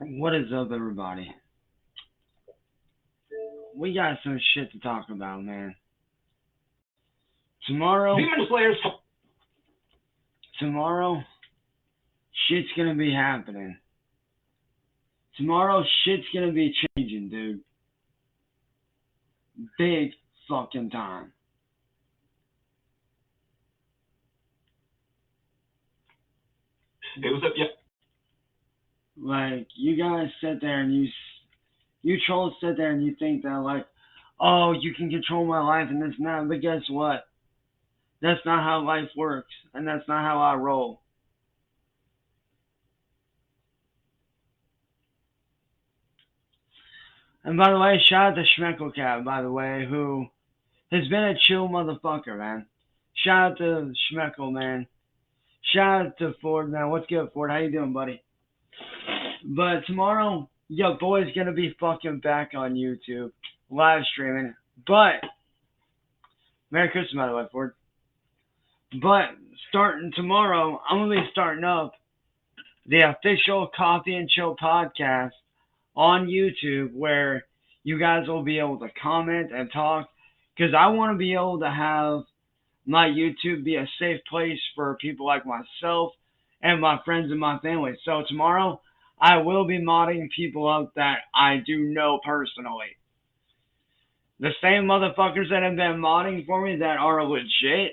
What is up, everybody? We got some shit to talk about, man. Tomorrow, Demon Slayers. tomorrow, shit's gonna be happening. Tomorrow, shit's gonna be changing, dude. Big fucking time. It was a yeah. Like, you guys sit there and you trolls sit there and you think that, like, oh, you can control my life and this and that, but guess what? That's not how life works, and that's not how I roll. And by the way, shout out to Schmeckle Cat, by the way, who has been a chill motherfucker, man. Shout out to Schmeckle, man. Shout out to Ford, man. What's good, Ford? How you doing, buddy? But tomorrow, your boy's gonna be fucking back on YouTube, live streaming. But Merry Christmas, by the way, Ford. But starting tomorrow, I'm gonna be starting up the official Coffee and Chill podcast on YouTube, where you guys will be able to comment and talk. Because I want to be able to have my YouTube be a safe place for people like myself and my friends and my family. So tomorrow, I will be modding people up that I do know personally. The same motherfuckers that have been modding for me that are legit,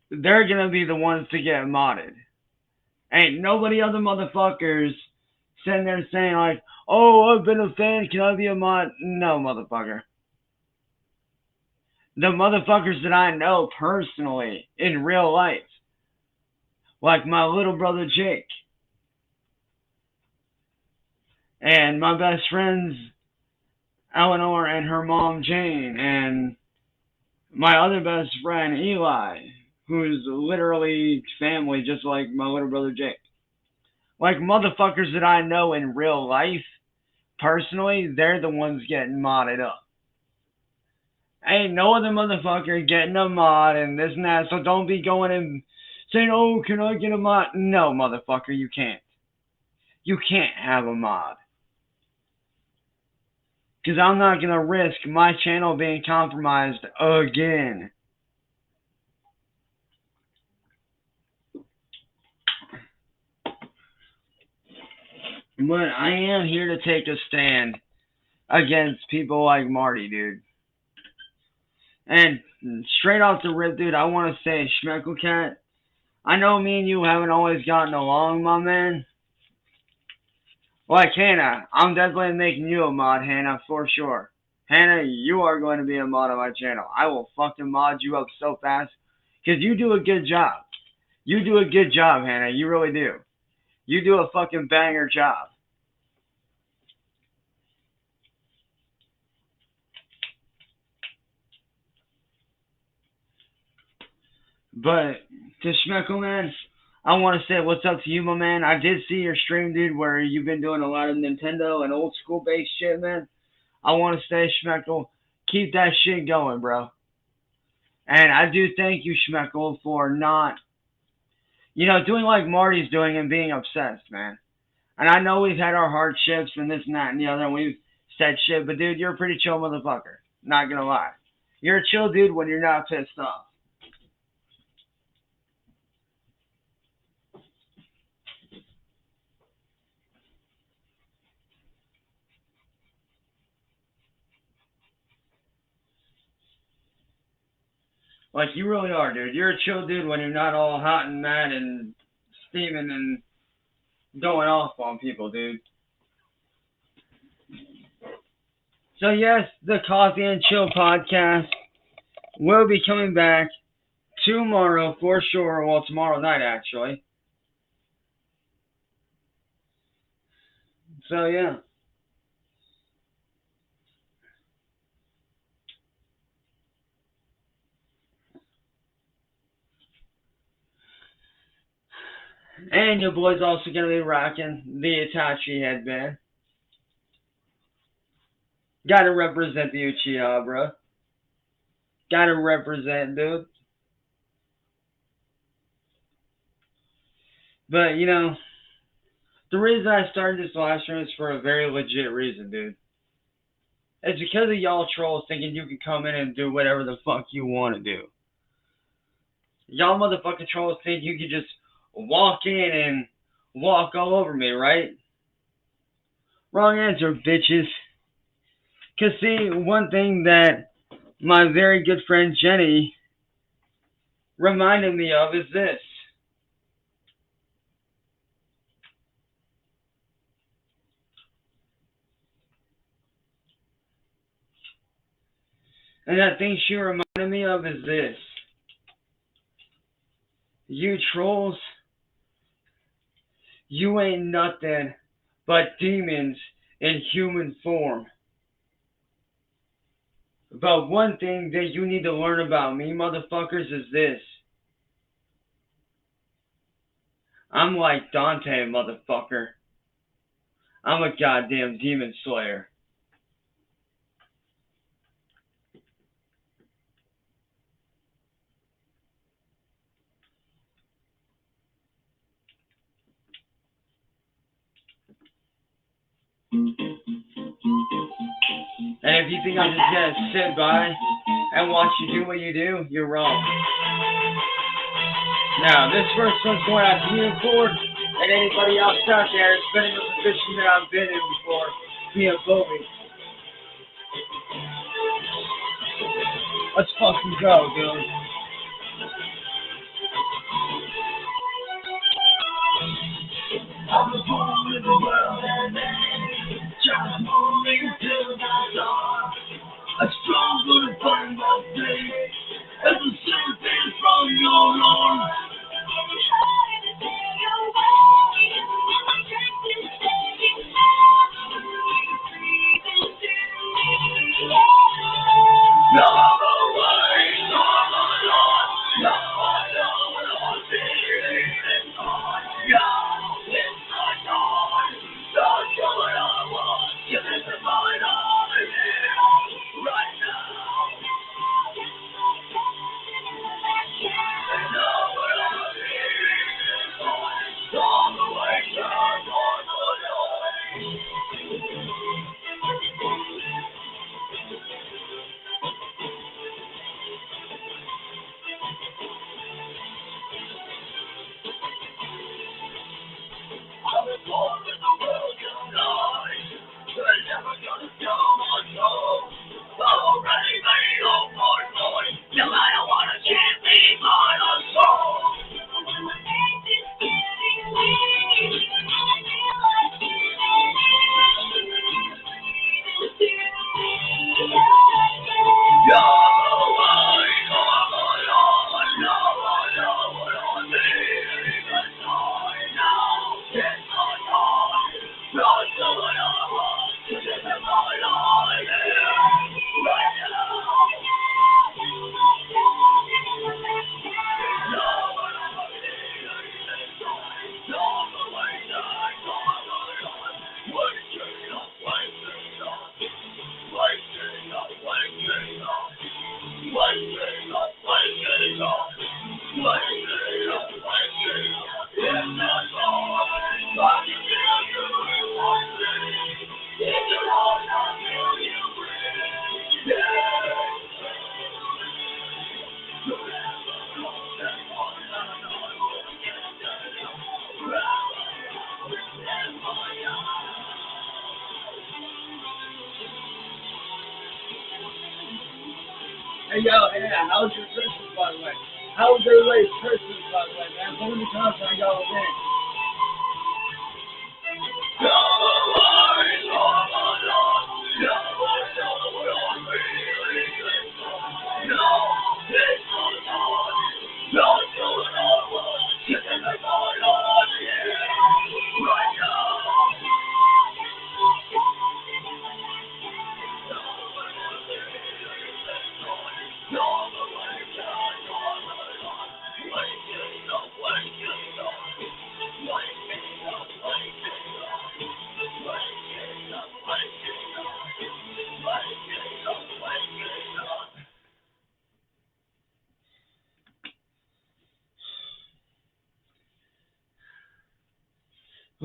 they're gonna be the ones to get modded. Ain't nobody other motherfuckers sitting there saying like, "Oh, I've been a fan. Can I be a mod?" No, motherfucker. The motherfuckers that I know personally in real life, like my little brother Jake, and my best friends Eleanor and her mom Jane, and my other best friend Eli, who's literally family just like my little brother Jake. Like motherfuckers that I know in real life, personally, they're the ones getting modded up. Ain't no other motherfucker getting a mod and this and that, so don't be going and saying, "Oh, can I get a mod?" No, motherfucker, you can't. You can't have a mod. Because I'm not going to risk my channel being compromised again. But I am here to take a stand against people like Marty, dude. And straight off the rip, dude, I want to say, Schmeckle Cat, I know me and you haven't always gotten along, my man. Like Hannah, I'm definitely making you a mod, Hannah, for sure. Hannah, you are going to be a mod on my channel. I will fucking mod you up so fast. Because you do a good job. You do a good job, Hannah. You really do. You do a fucking banger job. But to Schmeckle, man, I want to say what's up to you, my man. I did see your stream, dude, where you've been doing a lot of Nintendo and old school based shit, man. I want to say, Schmeckle, keep that shit going, bro. And I do thank you, Schmeckle, for not, doing like Marty's doing and being obsessed, man. And I know we've had our hardships and this and that and the other, and we've said shit, but dude, you're a pretty chill motherfucker. Not gonna lie. You're a chill dude when you're not pissed off. Like, you really are, dude. You're a chill dude when you're not all hot and mad and steaming and going off on people, dude. So, yes, the Coffee and Chill podcast will be coming back tomorrow for sure. Well, tomorrow night, actually. So, yeah. And your boy's also going to be rocking the Itachi headband. Gotta represent the Uchiha, bro. Gotta represent, dude. But, The reason I started this live stream is for a very legit reason, dude. It's because of y'all trolls thinking you can come in and do whatever the fuck you want to do. Y'all motherfucking trolls think you can just walk in and walk all over me, right? Wrong answer, bitches. Cause see, one thing that my very good friend Jenny reminded me of is this. And that thing she reminded me of is this. You trolls, you ain't nothing but demons in human form. But one thing that you need to learn about me, motherfuckers, is this. I'm like Dante, motherfucker. I'm a goddamn demon slayer. And if you think I'm just gonna sit by and watch you do what you do, you're wrong. Now, this first one's going out to you, Ford, and anybody else out there that's been in the position that I've been in before, me and Bobby. Let's fucking go, dude. I'm a fool in the world and just moving to the dark. I struggle to find my faith as a serpent from your arms. Hey, yo, yeah, how's your Christmas, by the way? How was everybody's Christmas, by the way, man? Put in the comments how y'all were in.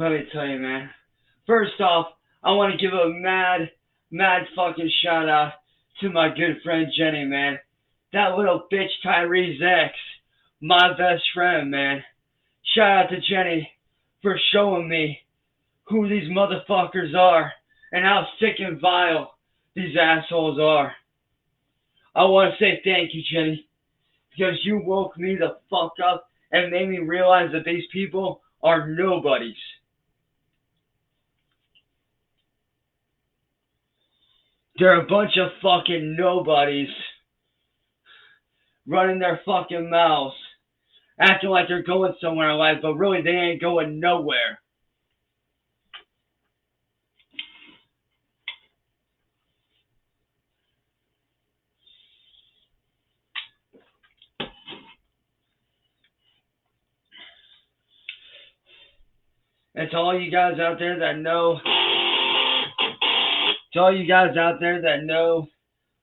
Let me tell you, man. First off, I want to give a mad fucking shout out to my good friend Jenny, man. That little bitch Tyree's ex, my best friend, man. Shout out to Jenny for showing me who these motherfuckers are and how sick and vile these assholes are. I want to say thank you, Jenny, because you woke me the fuck up and made me realize that these people are nobodies. They're a bunch of fucking nobodies running their fucking mouths, acting like they're going somewhere in life, but really they ain't going nowhere. And to all you guys out there that know,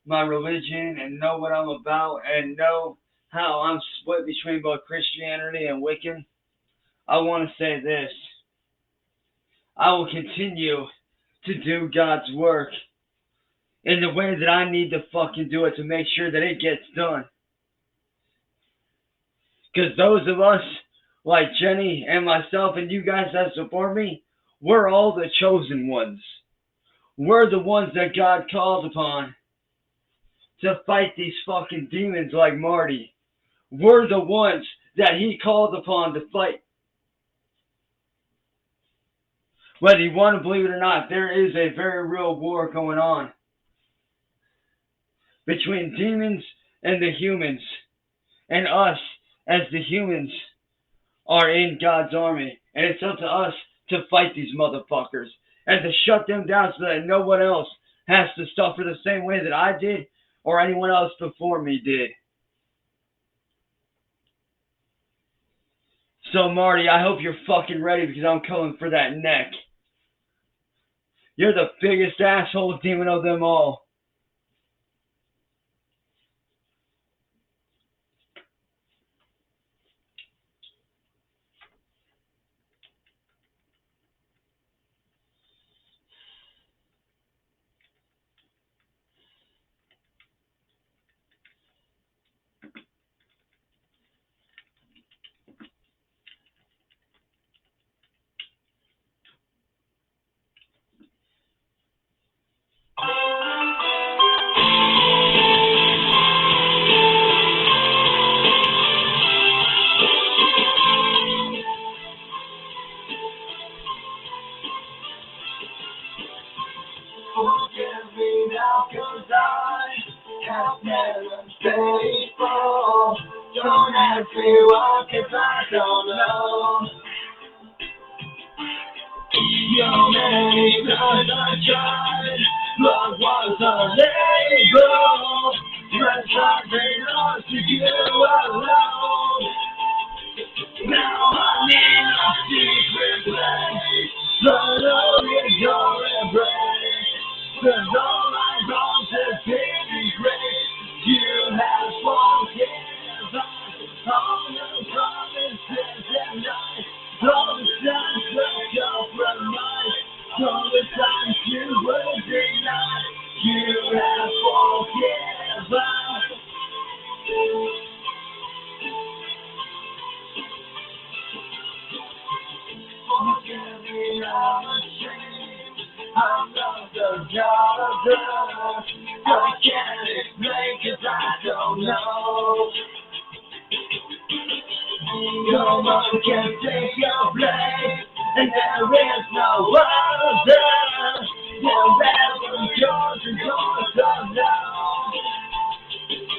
my religion and know what I'm about and know how I'm split between both Christianity and Wiccan, I want to say this. I will continue to do God's work in the way that I need to fucking do it to make sure that it gets done. Because those of us, like Jenny and myself and you guys that support me, we're all the chosen ones. We're the ones that God called upon to fight these fucking demons like Marty. We're the ones that he called upon to fight. Whether you want to believe it or not, there is a very real war going on between demons and the humans. And us, as the humans, are in God's army. And it's up to us to fight these motherfuckers and to shut them down so that no one else has to suffer the same way that I did or anyone else before me did. So Marty, I hope you're fucking ready because I'm coming for that neck. You're the biggest asshole demon of them all. Forgive me now, 'cause I have never faithful. Don't ask me why, 'cause I don't know. So many times I tried, but was unable. Just something else to you alone. Now I'm in a secret place, but only your embrace. 'Cause all my wrongs have been erased. You have forgiven all the promises and lies, all the times that you compromised, all the times you were denied. You have forgiven. Forgive me, I'm ashamed. I'm not the God of love. I can't explain 'cause I don't know. No one can take your place, and there is no other. Wherever yours is yours alone.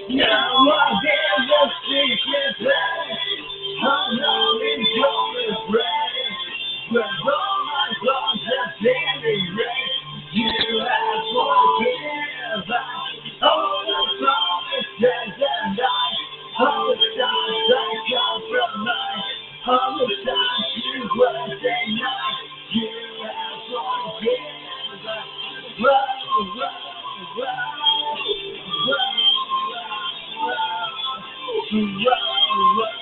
Now I'm in the secret place, alone in your embrace. When all my wrongs have been erased, you have forgiven all the promises and lies, all the times I compromised, all the times you were denied. You have forgiven. Whoa, whoa, whoa, whoa, whoa, whoa, whoa.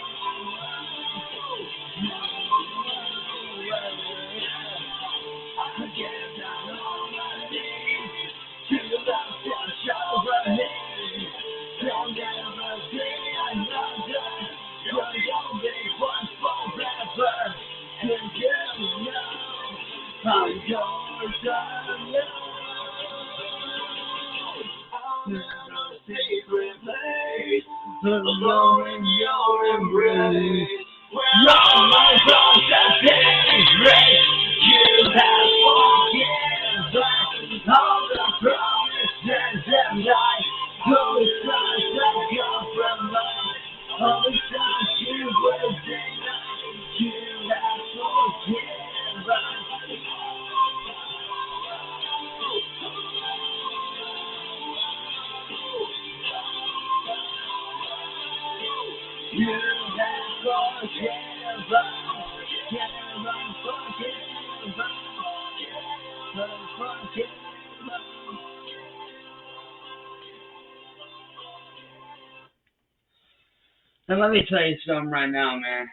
never see another. You're the only one forever. And you know I'm yours alone. I'm in a secret place, alone in your embrace. Where all my thoughts have been erased, you have forgiven all the promises and lies. Those times that come from love, all the times you were denied, you have forgiven. You have forgiven, forgiven. And let me tell you something right now, man.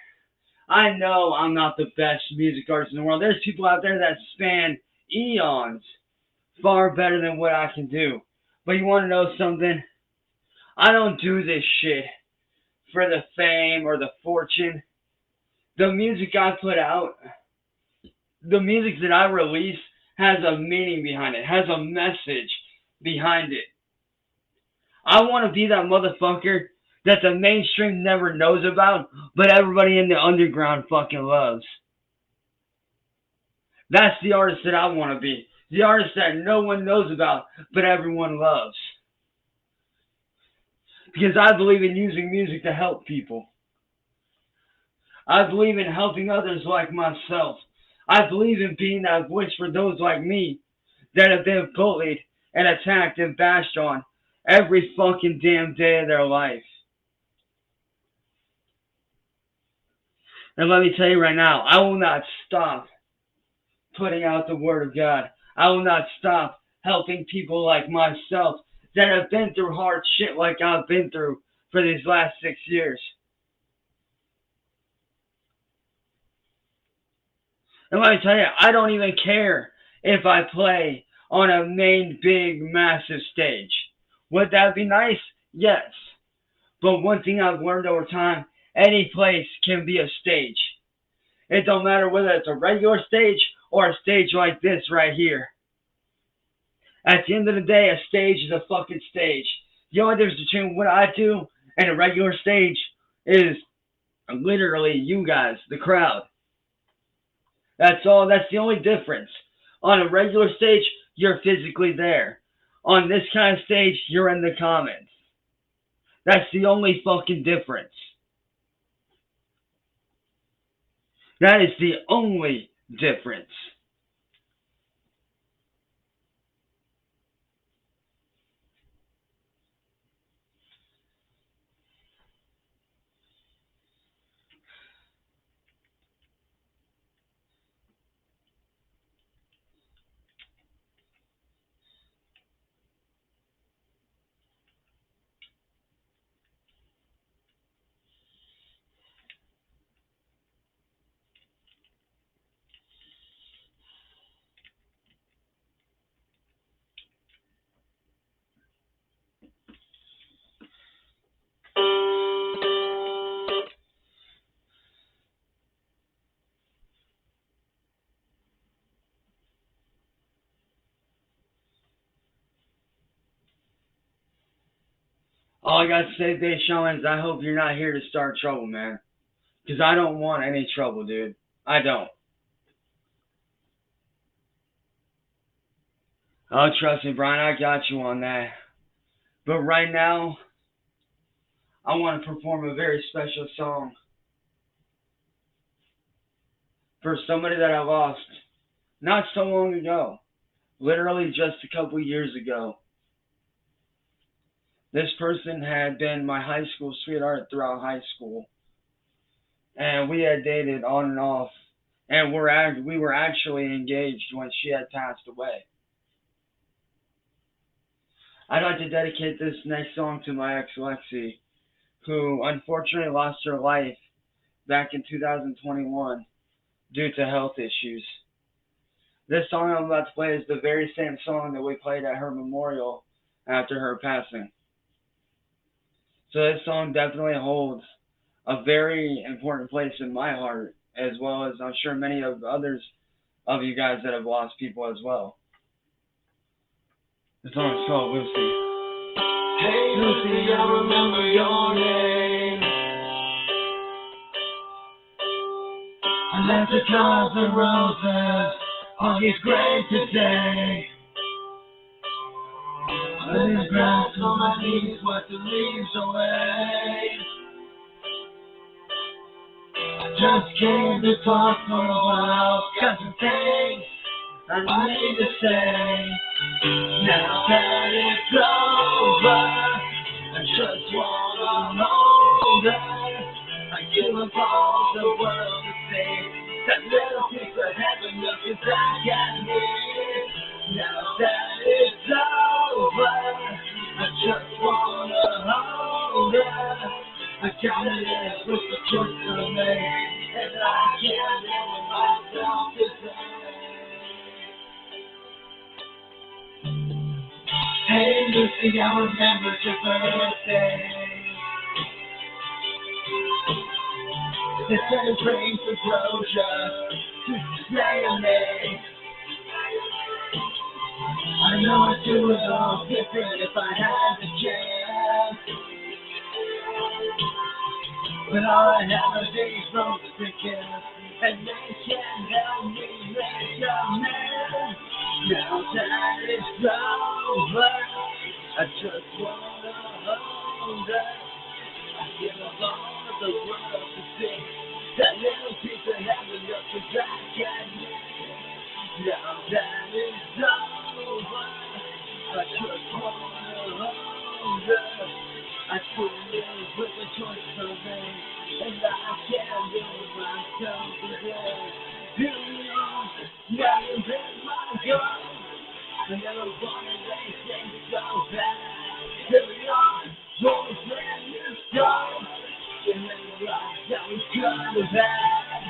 I know I'm not the best music artist in the world. There's people out there that span eons far better than what I can do. But you want to know something? I don't do this shit for the fame or the fortune. The music I put out, the music that I release has a meaning behind it, has a message behind it. I want to be that motherfucker that the mainstream never knows about, but everybody in the underground fucking loves. That's the artist that I want to be. The artist that no one knows about, but everyone loves. Because I believe in using music to help people. I believe in helping others like myself. I believe in being that voice for those like me that have been bullied and attacked and bashed on every fucking damn day of their life. And let me tell you right now, I will not stop putting out the word of God. I will not stop helping people like myself that have been through hard shit like I've been through for these last 6 years. And let me tell you, I don't even care if I play on a main, big, massive stage. Would that be nice? Yes. But one thing I've learned over time, any place can be a stage. It don't matter whether it's a regular stage or a stage like this right here. At the end of the day, a stage is a fucking stage. The only difference between what I do and a regular stage is literally you guys, the crowd. That's all. That's the only difference. On a regular stage, you're physically there. On this kind of stage, you're in the comments. That's the only fucking difference. That is the only difference. All I got to say, Deshaun, is I hope you're not here to start trouble, man. Because I don't want any trouble, dude. I don't. Oh, trust me, Brian, I got you on that. But right now, I want to perform a very special song for somebody that I lost not so long ago. Literally just a couple years ago. This person had been my high school sweetheart throughout high school. And we had dated on and off. And we were actually engaged when she had passed away. I'd like to dedicate this next song to my ex Lexi, who unfortunately lost her life back in 2021 due to health issues. This song I'm about to play is the very same song that we played at her memorial after her passing. So this song definitely holds a very important place in my heart, as well as I'm sure many of others of you guys that have lost people as well. The song is called Lucy. Hey Lucy, I remember your name. I left the cards and roses on his grave today. I didn't grass on my knees, wipe the leaves away. I just came to talk for a while, got some things I need to say. Now that it's over, I just wanna hold her. I give up all the world to see. That little piece of heaven, look as I got here. Now that it's over, I just wanna hold her. I gotta live with the choice I made, and I can't live with myself today. Hey Lucy, I remember your birthday. They said a praying for closure to stay in me. I know I'd do it all different if I had the chance. But all I have are these ropes to kiss, and they can't help me make a man. Now that it's over, I just wanna hold her. I give up all of the world to see. That little piece of heaven up as I can live. Now that it's over, I just wanna hold her. I still live with the choice I made, and I can't live with myself today. Here we are, now you've been my God. I never wanted anything so bad. Here we are, for a brand new start. And then the life that we could have had.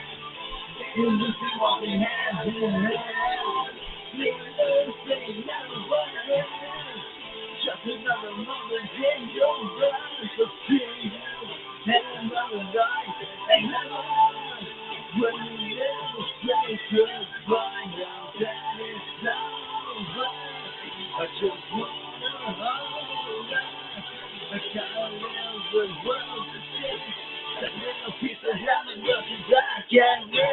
You Lucy walking hand in hand. Leaving everything never what it is. Just another moment in your life. So see you and another life. And never when you never say goodbye. Now that it's over, I just wanna hold her. I gotta live with world to see. That little piece of heaven looking back at me.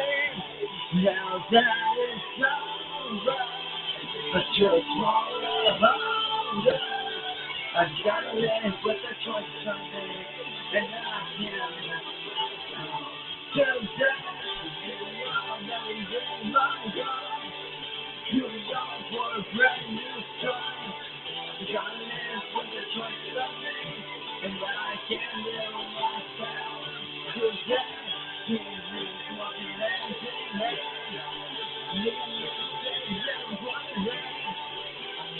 Now that it's over, I just wanna hold her. I gotta live with the choice I made, and I can't today. I'll never get my God. You are for a brand new start. I gotta live with the choice I made, and I can't live with myself today. Jesus walking hand in hand. Living with the same little one hand.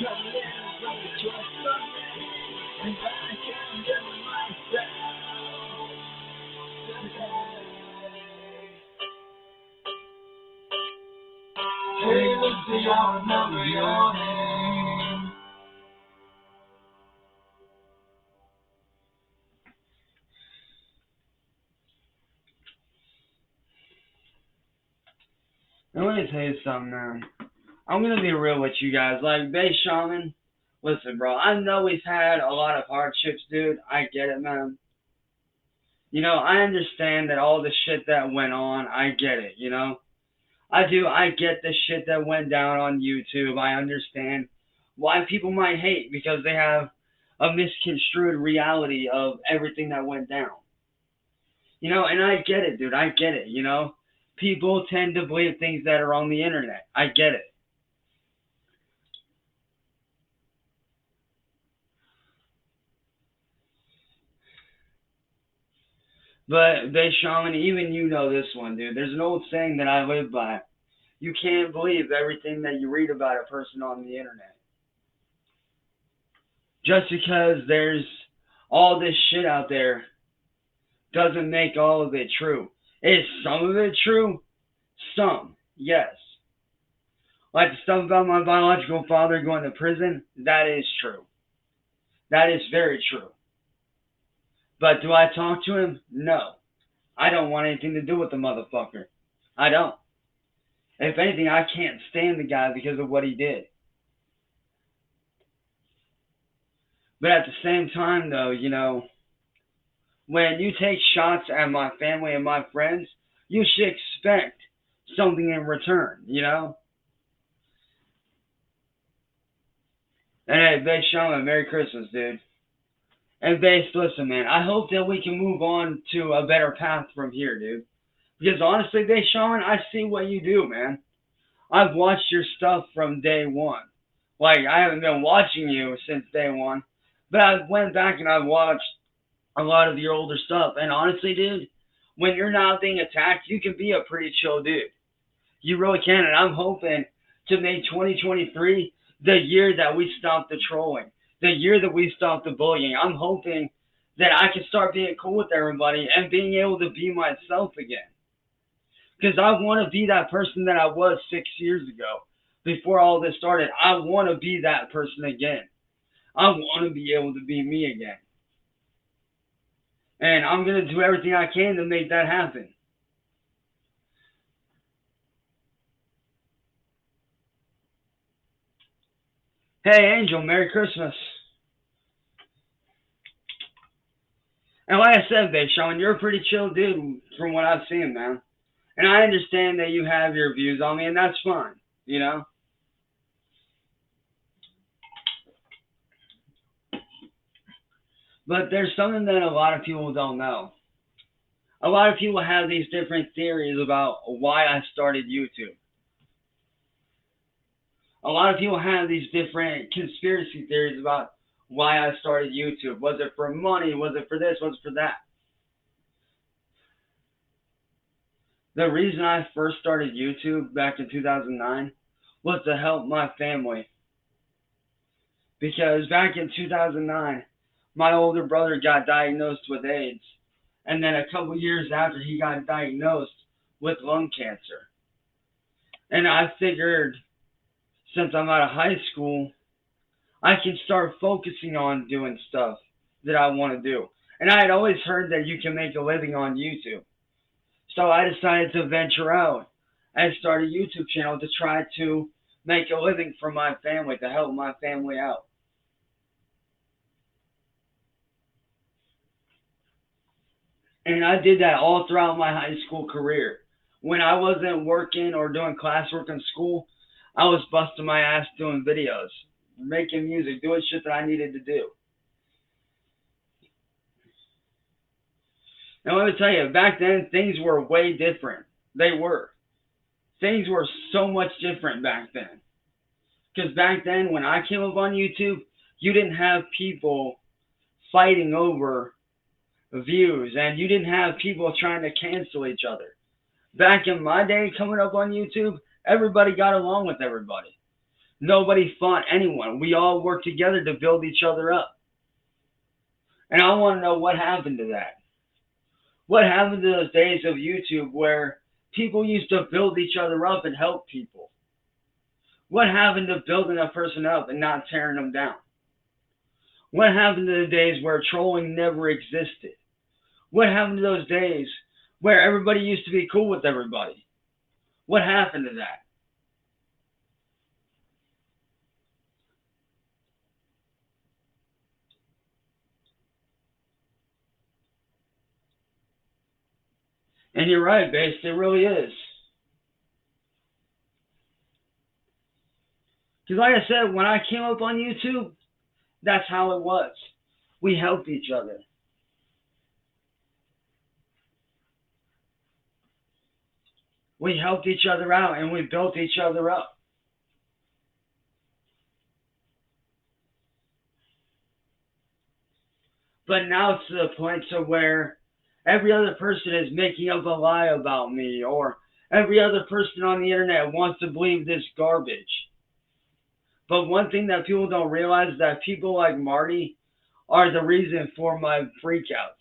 Gotta live with the choice I made, and I can't live with myself today. Hey Lucy, I remember your name. Now let me tell you something, man. I'm gonna be real with you guys. Like, Bass Shaman, listen, bro. I know we've had a lot of hardships, dude. I get it, man. You know, I understand that all the shit that went on. I get it, you know. I do. I get the shit that went down on YouTube. I understand why people might hate because they have a misconstrued reality of everything that went down. You know, and I get it, dude. I get it, you know. People tend to believe things that are on the internet. I get it. But Bass Shaman, even you know this one, dude. There's an old saying that I live by. You can't believe everything that you read about a person on the internet. Just because there's all this shit out there doesn't make all of it true. Is some of it true? Some, yes. Like the stuff about my biological father going to prison, that is true. That is very true. But do I talk to him? No. I don't want anything to do with the motherfucker. I don't. If anything, I can't stand the guy because of what he did. But at the same time, though, when you take shots at my family and my friends, you should expect something in return. And hey, Big Shaman, Merry Christmas, dude. And Base, listen, man, I hope that we can move on to a better path from here, dude. Because honestly, Big Shaman, I see what you do, man. I've watched your stuff from day one. Like, I haven't been watching you since day one, but I went back and I've watched a lot of your older stuff. And honestly, dude, when you're not being attacked, you can be a pretty chill dude. You really can. And I'm hoping to make 2023 the year that we stop the trolling, the year that we stop the bullying. I'm hoping that I can start being cool with everybody and being able to be myself again. Because I want to be that person that I was 6 years ago before all this started. I want to be that person again. I want to be able to be me again. And I'm going to do everything I can to make that happen. Hey, Angel, Merry Christmas. And like I said, Big Sean, you're a pretty chill dude from what I've seen, man. And I understand that you have your views on me, and that's fine. But there's something that a lot of people don't know. A lot of people have these different theories about why I started YouTube. A lot of people have these different conspiracy theories about why I started YouTube. Was it for money? Was it for this? Was it for that? The reason I first started YouTube back in 2009 was to help my family. Because back in 2009, my older brother got diagnosed with AIDS. And then a couple years after, he got diagnosed with lung cancer. And I figured, since I'm out of high school, I can start focusing on doing stuff that I want to do. And I had always heard that you can make a living on YouTube. So I decided to venture out and start a YouTube channel to try to make a living for my family, to help my family out. And I did that all throughout my high school career. When I wasn't working or doing classwork in school, I was busting my ass doing videos, making music, doing shit that I needed to do. And let me tell you, back then, things were way different. They were. Things were so much different back then. Because back then, when I came up on YouTube, you didn't have people fighting over views, and you didn't have people trying to cancel each other. Back in my day, coming up on YouTube, everybody got along with everybody. Nobody fought anyone. We all worked together to build each other up. And I want to know what happened to that. What happened to those days of YouTube where people used to build each other up and help people? What happened to building a person up and not tearing them down? What happened to the days where trolling never existed? What happened to those days where everybody used to be cool with everybody? What happened to that? And you're right, Base, it really is. Because like I said, when I came up on YouTube, that's how it was. We helped each other. We helped each other out and we built each other up. But now it's to the point to where every other person is making up a lie about me, or every other person on the internet wants to believe this garbage. But one thing that people don't realize is that people like Marty are the reason for my freakouts.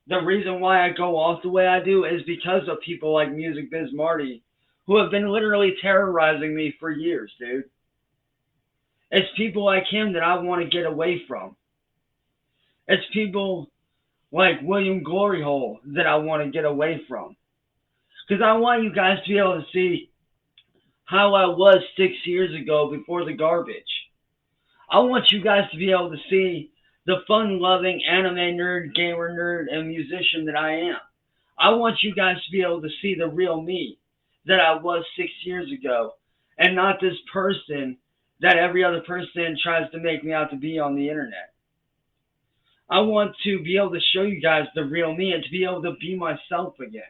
The reason why I go off the way I do is because of people like Music Biz Marty, who have been literally terrorizing me for years, dude. It's people like him that I want to get away from. It's people like William Glory Hole that I want to get away from. Because I want you guys to be able to see how I was 6 years ago before the garbage. I want you guys to be able to see the fun-loving anime nerd, gamer nerd, and musician that I am. I want you guys to be able to see the real me that I was 6 years ago, and not this person that every other person tries to make me out to be on the internet. I want to be able to show you guys the real me and to be able to be myself again.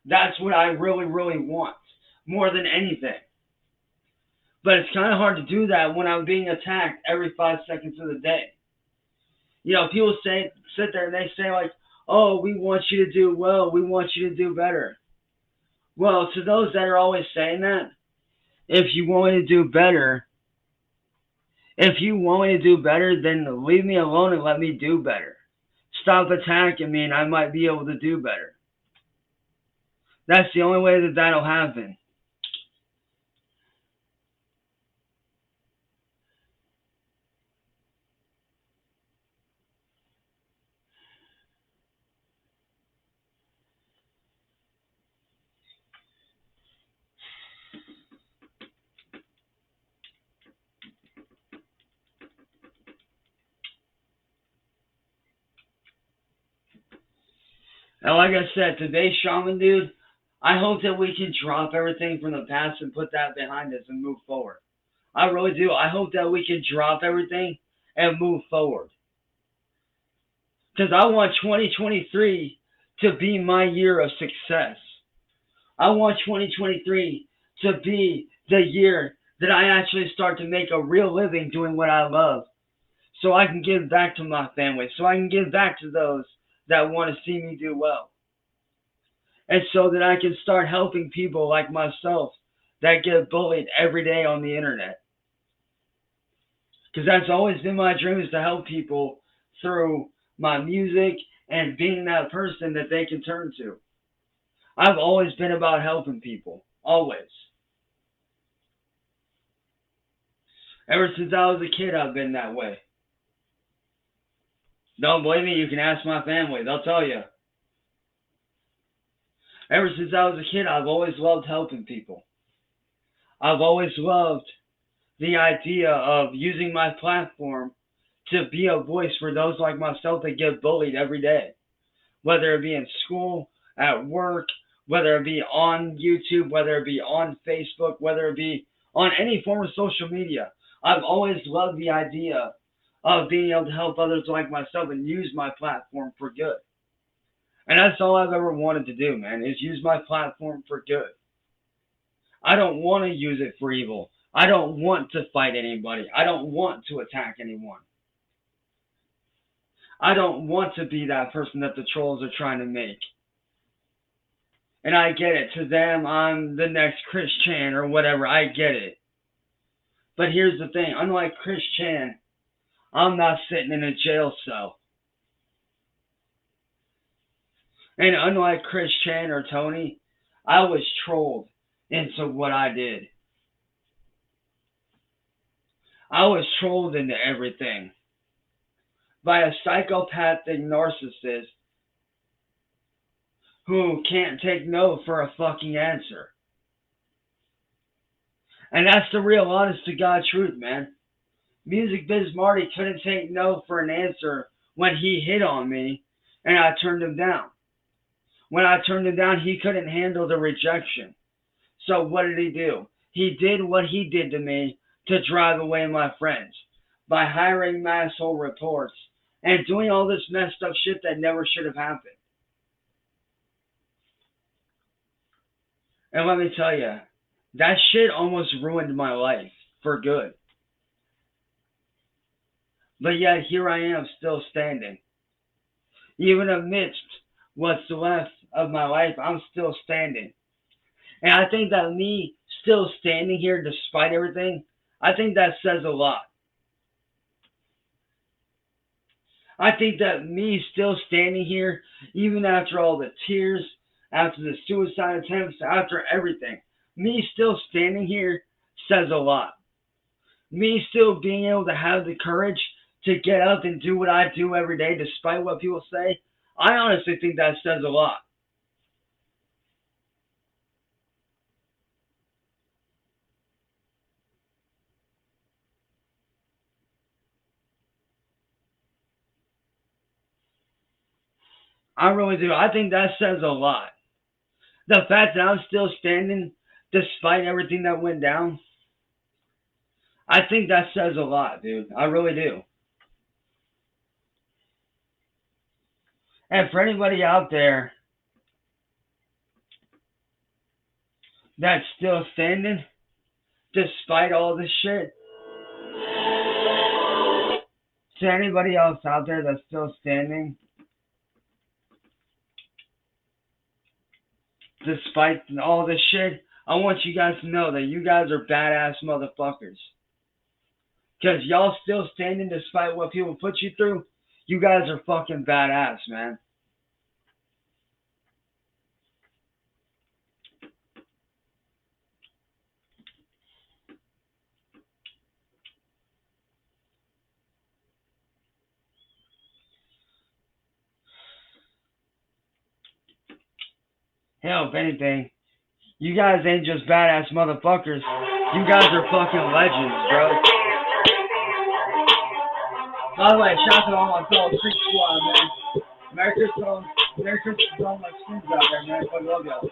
That's what I really, really want, more than anything. But it's kind of hard to do that when I'm being attacked every 5 seconds of the day. People sit there and they say like, "Oh, we want you to do well. We want you to do better." Well, to those that are always saying that, if you want me to do better, then leave me alone and let me do better. Stop attacking me and I might be able to do better. That's the only way that that'll happen. And like I said, today's shaman dude, I hope that we can drop everything from the past and put that behind us and move forward. I really do. I hope that we can drop everything and move forward. Because I want 2023 to be my year of success. I want 2023 to be the year that I actually start to make a real living doing what I love. So I can give back to my family. So I can give back to those that want to see me do well. And so that I can start helping people like myself that get bullied every day on the internet. Because that's always been my dream, is to help people through my music and being that person that they can turn to. I've always been about helping people. Always. Ever since I was a kid, I've been that way. Don't believe me? You can ask my family. They'll tell you. Ever since I was a kid, I've always loved helping people. I've always loved the idea of using my platform to be a voice for those like myself that get bullied every day. Whether it be in school, at work, whether it be on YouTube, whether it be on Facebook, whether it be on any form of social media. I've always loved the idea of being able to help others like myself and use my platform for good. And that's all I've ever wanted to do, man, is use my platform for good. I don't want to use it for evil. I don't want to fight anybody. I don't want to attack anyone. I don't want to be that person that the trolls are trying to make. And I get it. To them, I'm the next Chris Chan or whatever. I get it. But here's the thing. Unlike Chris Chan, I'm not sitting in a jail cell. And unlike Chris Chan or Tony, I was trolled into what I did. I was trolled into everything by a psychopathic narcissist who can't take no for a fucking answer. And that's the real honest to God truth, man. Music Biz Marty couldn't take no for an answer when he hit on me and I turned him down. When I turned him down, he couldn't handle the rejection. So what did he do? He did what he did to me to drive away my friends by hiring masshole reports and doing all this messed up shit that never should have happened. And let me tell you, that shit almost ruined my life for good. But yet here I am still standing. Even amidst what's left of my life, I'm still standing. And I think that me still standing here despite everything, I think that says a lot. I think that me still standing here, even after all the tears, after the suicide attempts, after everything, me still standing here says a lot. Me still being able to have the courage to get up and do what I do every day despite what people say, I honestly think that says a lot. I really do. I think that says a lot. The fact that I'm still standing despite everything that went down, I think that says a lot, dude. I really do. And for anybody out there that's still standing despite all this shit, to anybody else out there that's still standing despite all this shit, I want you guys to know that you guys are badass motherfuckers. Because y'all still standing despite what people put you through, you guys are fucking badass, man. Hell, if anything, you guys ain't just badass motherfuckers. You guys are fucking legends, bro. By the way, shout out to all my fellow Creek Squad, man. Merry Christmas to all my students out there, man. I love y'all.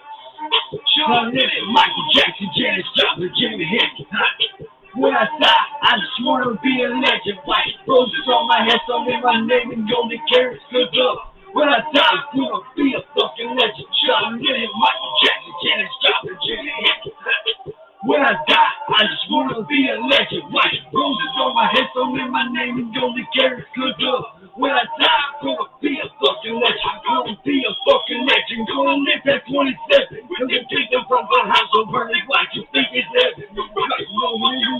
Sean Lennon, Michael Jackson, Janis Joplin, Jimi Hendrix. When I die, I just wanna be a legend. White roses on my head, so in my name and golden carrots, good luck. When I die, I'm gonna be a fucking legend. Sean Lennon, Michael Jackson, Janis Joplin, Jimi Hendrix. When I die, I just wanna be a legend. White roses on my head, so in my name and golden carrots, good luck. When I die, I'm gonna be a fucking legend. Gonna be a fucking legend. Gonna live at 27. Gonna take them from the house and burn it like you think it's heaven. You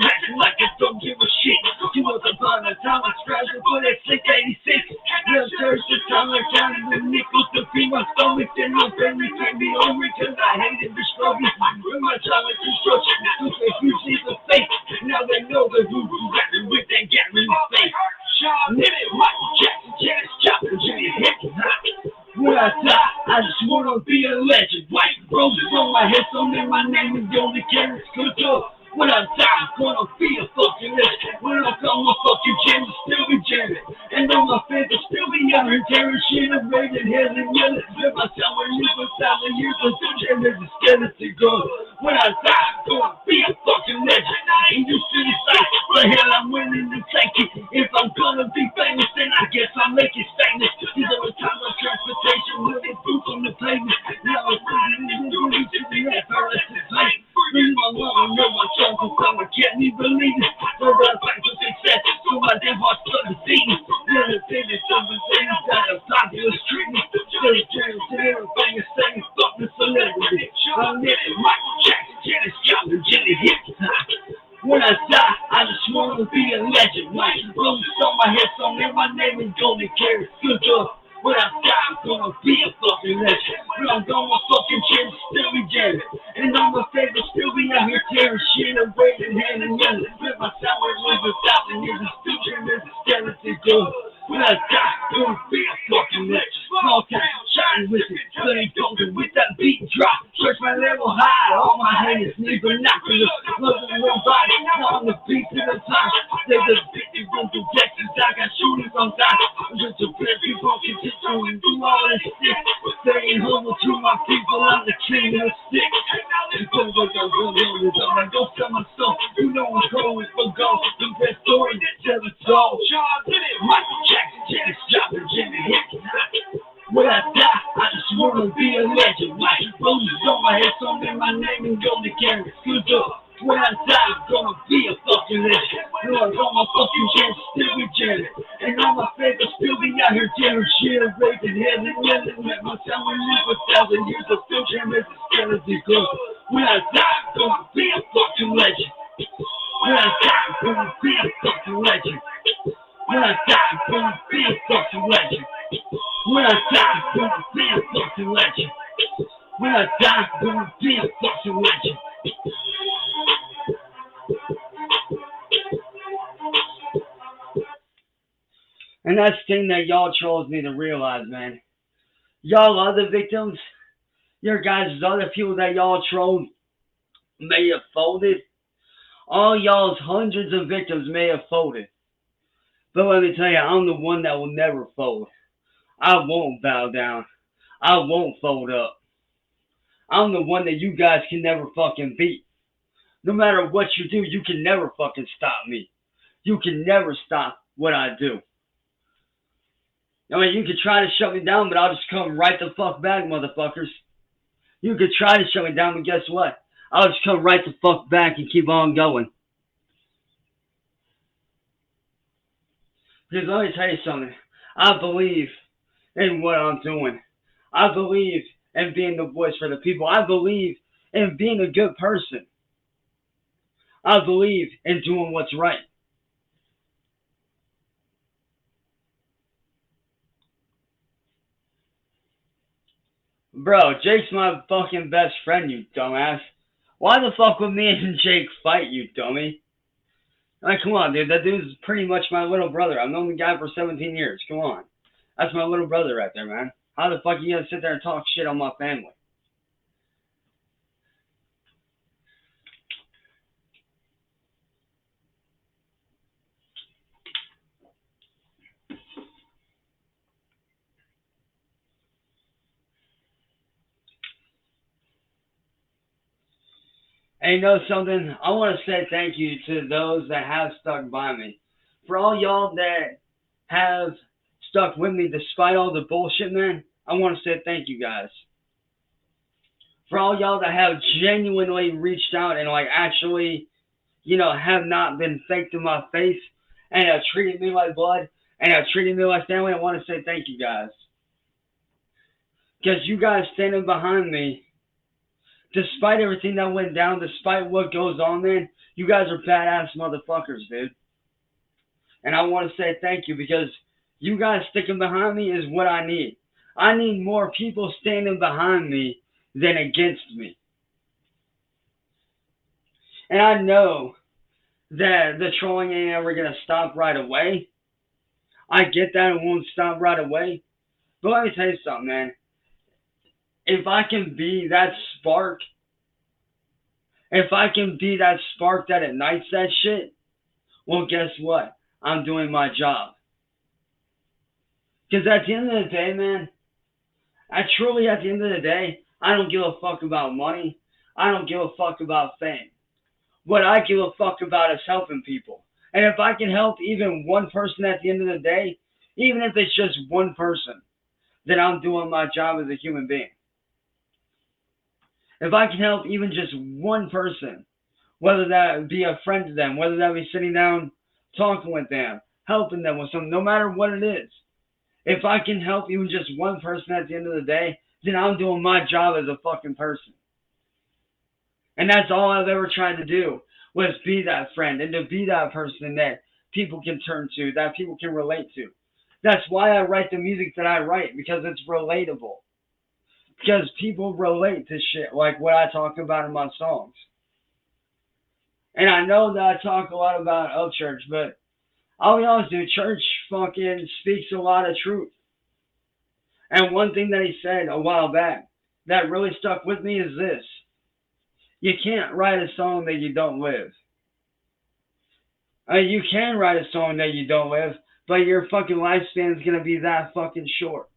acting like I don't give a shit. You was upon a time I scratched for that 686. Real church, the time I counted the nickels to feed my stomach. Then my family came me hungry cause I hated the struggle. When my time at construction, you see the face. Now they know the voodoo rapping with that Gary face. Sean Lennon, Michael Jackson, Janis Joplin, Jimi Hendrix. When I die, I just wanna be a legend. White roses on my head, so in my name is the only carrots good up. When I die, I'm gonna be a fucking legend. When I come, my fucking jam will still be jamming. And all my fans will still be out here tearing shit up, raising hell and yelling. If I tell me you for 1,000 years, I'm still jamming the skeleton gun. When I die, I'm gonna be a fucking legend. And you see the sight, the hell I'm willing to take it. If I'm gonna be famous, then I guess I'll make it famous. These are the times of transportation, living boots on the pavement. Now I'm living to the net, paralysis pain. Really, my mama know my songs and some I can't even believe it. So I fight for success, so my damn heart started beating. Little things, something things that are popular treatment. Still turning to everything and saying, fuck the celebrity. I'm in it, Michael Jackson, Janis Joplin, Jimi Hendrix. When I die, I just wanna be a legend. White roses on my head, so in my name is golden carrots, good up. When I die, I'm gonna be a fucking legend. When I'm gone, my fucking chance still be jamming. And all my favorites still be out here tearing shit and waving hand and yelling. With my sour live 1,000 years and still dreaming the skeleton good. When I die, I'm gonna be a fucking legend. Small town, shine with it, bloody golden with that beat drop. Search my level high, all my haters need binoculars. Looking real body, now I'm the beat to the top. They just beat me from projections, I got shooters on top. Just to press people continue and do all this shit. Staying humble to my people, I'm the king of the stick. And go, I'm like, go sell my soul. You know I'm going for gold. The best story that tell it all. Sean Lennon, Michael Jackson, Janis Joplin, Jimi Hendrix. When I die, I just wanna be a legend. White roses on my head, so in my name and golden carrots, good up. When I die, I'm gonna be a fucking legend. When I go, my fucking chance still be jamming. And all my favorites still be out here tearing shit and raising hell and yelling. Let my time we live 1,000 years, I'm still jamming the skeleton good. When I die, I'm gonna be a fucking legend. When I die, I'm gonna be a fucking legend. When I die, I'm gonna be a fucking legend. When I die, I'm gonna be a fucking legend. When I die, I'm gonna be a fucking legend. And that's the thing that y'all trolls need to realize, man. Y'all other victims, your guys' other people that y'all trolled may have folded. All y'all's hundreds of victims may have folded. But let me tell you, I'm the one that will never fold. I won't bow down. I won't fold up. I'm the one that you guys can never fucking beat. No matter what you do, you can never fucking stop me. You can never stop what I do. I mean, you can try to shut me down, but I'll just come right the fuck back, motherfuckers. You could try to shut me down, but guess what? I'll just come right the fuck back and keep on going. Because let me tell you something. I believe in what I'm doing. I believe in being the voice for the people. I believe in being a good person. I believe in doing what's right. Bro, Jake's my fucking best friend, you dumbass. Why the fuck would me and Jake fight, you dummy? Like, come on, dude. That dude's pretty much my little brother. I've known the guy for 17 years. Come on. That's my little brother right there, man. How the fuck are you gonna sit there and talk shit on my family? And you know something? I want to say thank you to those that have stuck by me. For all y'all that have stuck with me despite all the bullshit, man, I want to say thank you guys. For all y'all that have genuinely reached out and like actually, have not been fake to my face and have treated me like blood and have treated me like family, I want to say thank you guys. Because you guys standing behind me, despite everything that went down, despite what goes on, man, you guys are badass motherfuckers, dude. And I want to say thank you because you guys sticking behind me is what I need. I need more people standing behind me than against me. And I know that the trolling ain't ever going to stop right away. I get that it won't stop right away. But let me tell you something, man. If I can be that spark, if I can be that spark that ignites that shit, well, guess what? I'm doing my job. Because at the end of the day, man, at the end of the day, I don't give a fuck about money. I don't give a fuck about fame. What I give a fuck about is helping people. And if I can help even one person at the end of the day, even if it's just one person, then I'm doing my job as a human being. If I can help even just one person, whether that be a friend to them, whether that be sitting down talking with them, helping them with something, no matter what it is, if I can help even just one person at the end of the day, then I'm doing my job as a fucking person. And that's all I've ever tried to do, was be that friend and to be that person that people can turn to, that people can relate to. That's why I write the music that I write, because it's relatable. Because people relate to shit like what I talk about in my songs. And I know that I talk a lot about Upchurch, but I'll be honest, dude, Church fucking speaks a lot of truth. And one thing that he said a while back that really stuck with me is this. You can't write a song that you don't live. I mean, you can write a song that you don't live, but your fucking lifespan is going to be that fucking short.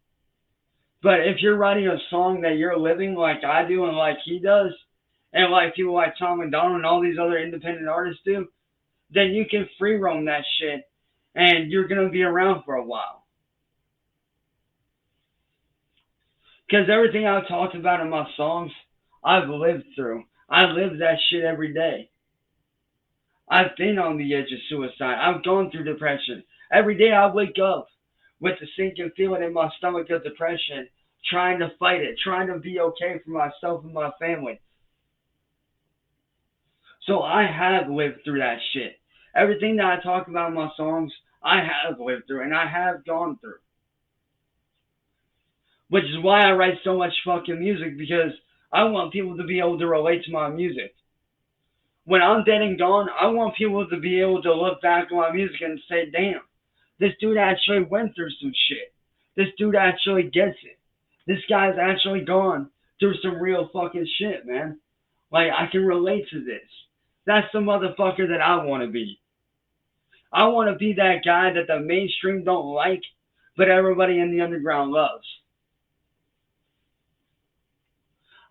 But if you're writing a song that you're living like I do and like he does, and like people like Tom MacDonald and all these other independent artists do, then you can free roam that shit and you're going to be around for a while. Because everything I've talked about in my songs, I've lived through. I live that shit every day. I've been on the edge of suicide. I've gone through depression. Every day I wake up with the sinking feeling in my stomach of depression, trying to fight it, trying to be okay for myself and my family. So I have lived through that shit. Everything that I talk about in my songs, I have lived through and I have gone through. Which is why I write so much fucking music, because I want people to be able to relate to my music. When I'm dead and gone, I want people to be able to look back on my music and say, damn, This dude actually went through some shit. This dude actually gets it. This guy's actually gone through some real fucking shit, man. Like, I can relate to this. That's the motherfucker that I want to be. I want to be that guy that the mainstream don't like, but everybody in the underground loves.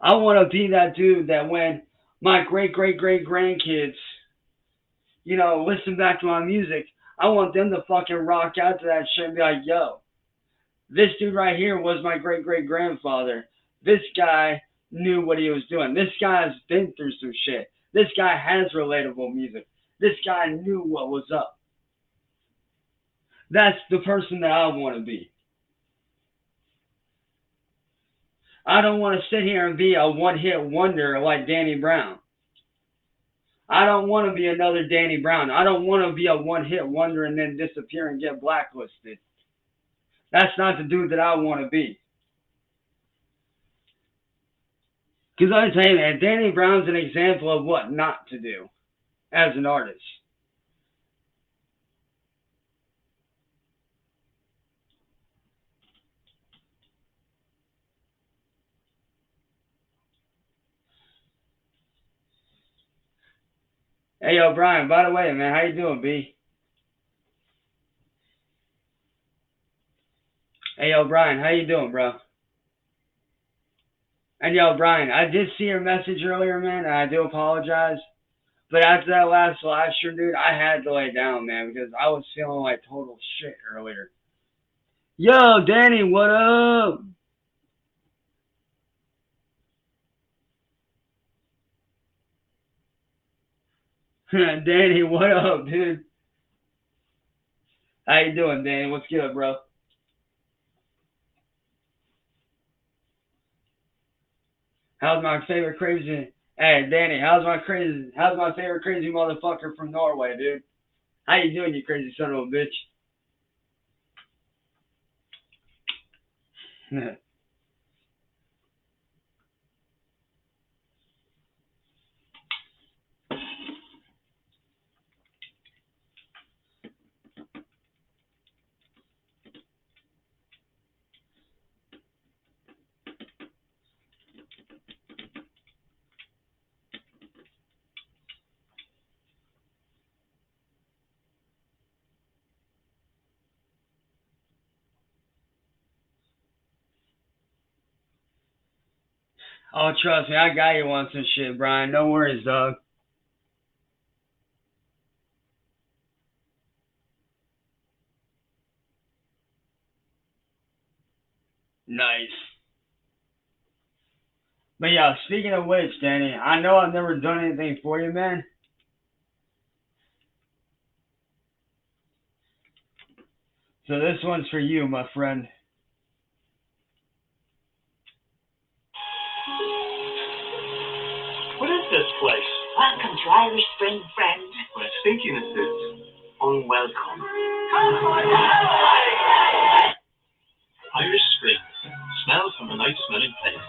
I want to be that dude that when my great great great grandkids, listen back to my music, I want them to fucking rock out to that shit and be like, yo, this dude right here was my great great grandfather. This guy knew what he was doing. This guy's been through some shit. This guy has relatable music. This guy knew what was up. That's the person that I want to be. I don't want to sit here and be a one-hit wonder like Danny Brown. I don't want to be another Danny Brown. I don't want to be a one-hit wonder and then disappear and get blacklisted. That's not the dude that I want to be. Because I tell you, man, Danny Brown's an example of what not to do as an artist. Hey, yo, Brian, by the way, man, how you doing, B? Hey, yo, Brian, how you doing, bro? And, yo, Brian, I did see your message earlier, man, and I do apologize. But after that last live stream, dude, I had to lay down, man, because I was feeling like total shit earlier. Yo, Danny, what up? Danny, what up, dude? How you doing, Danny? What's good, bro? How's my favorite crazy? Hey, Danny, How's my favorite crazy motherfucker from Norway, dude? How you doing, you crazy son of a bitch? Oh, trust me, I got you on some shit, Brian. No worries, dog. Nice. But yeah, speaking of which, Danny, I know I've never done anything for you, man. So this one's for you, my friend. What is this place? Welcome to Irish Spring, friend. My stinkiness is unwelcome. Irish Spring. Smells from a nice smelling place.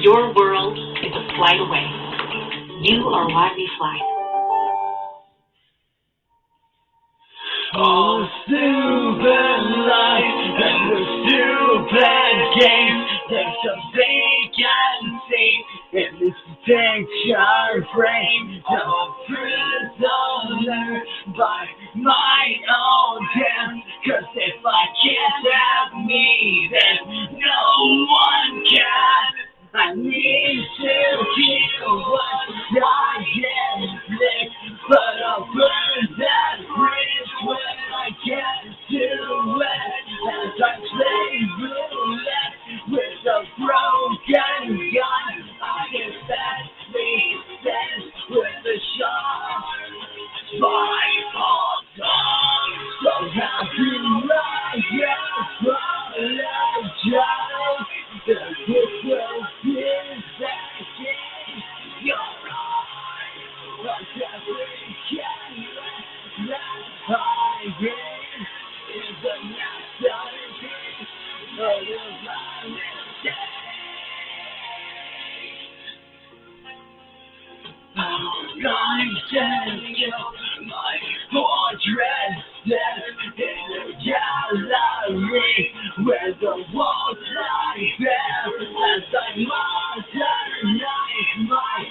Your world is a flight away. You are why we fly. All the stupid lies and the stupid games. There's something can see in this picture frame. I'm a prisoner by my own hands. 'Cause if I can't have me, then no one can. I need to heal what I inflict, but I'll burn that bridge when I get to it. As I play roulette with a broken gun, I infest pieces with a sharp spiteful tongue. So how do I apologize? The difference is that you're right. But every canvas that I read is a masterpiece of my mistake. I'm standing my fortress in a gallery where the walls lie bare as I modernize my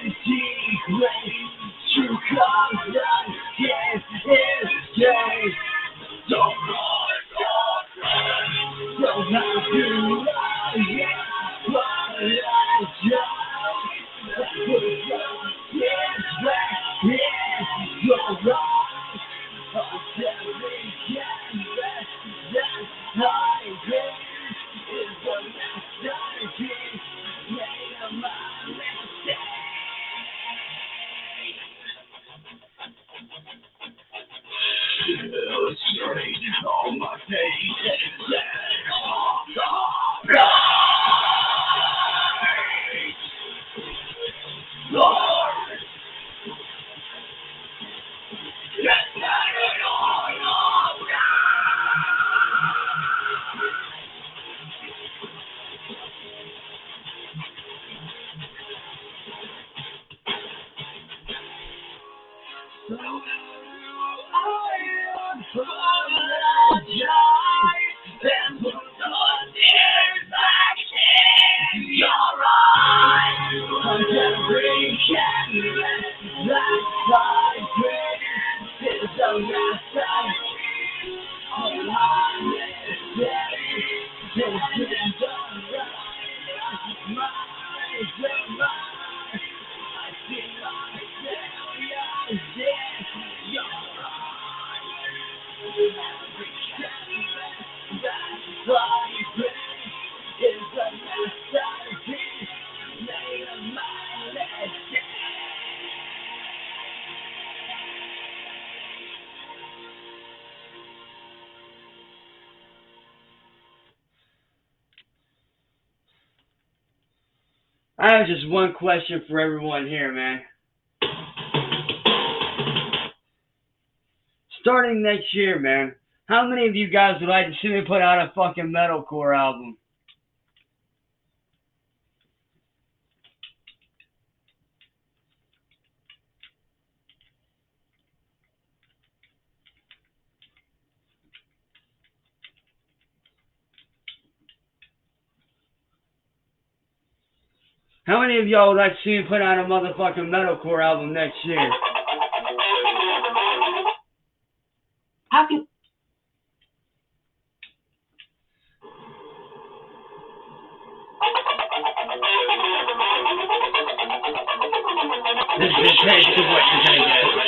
empty grace. True colors is escape. Don't run your friend. Don't have to apologize. All my pain is I have just one question for everyone here, man. starting next year, man, how many of you guys would like to see me put out a fucking metalcore album? How many of y'all would like to see me put out a motherfucking metalcore album next year? How can This is a taste of what you're gonna get.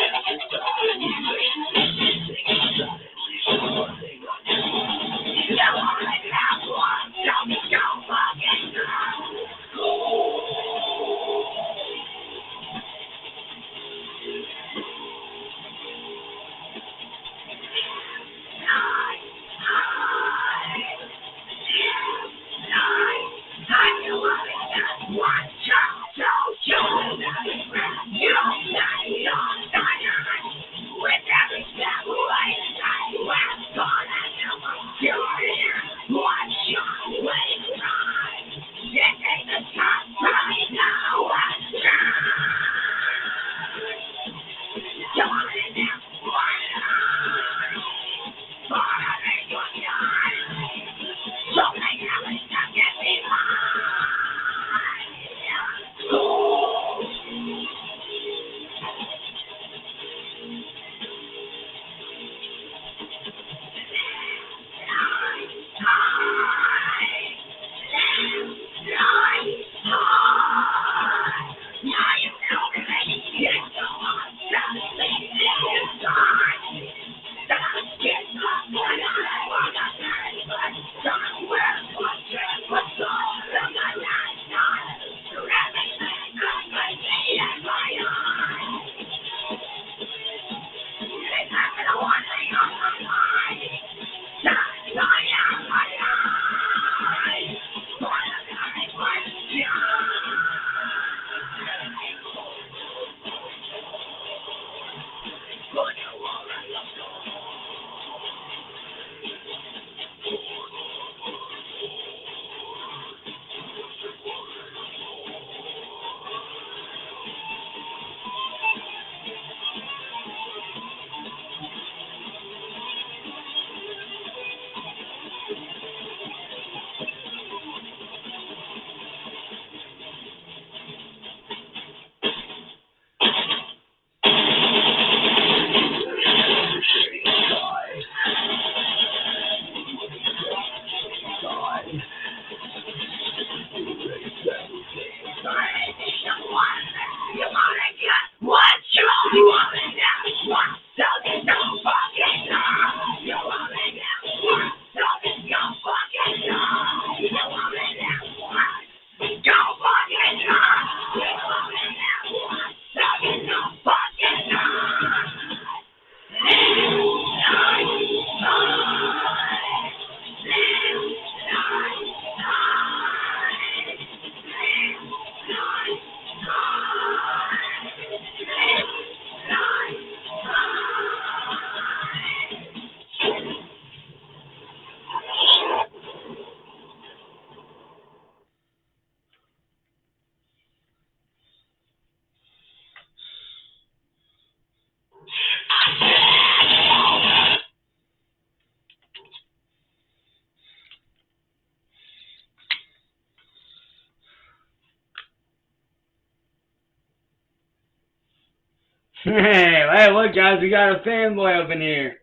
Hey, look, guys, we got a fanboy up in here.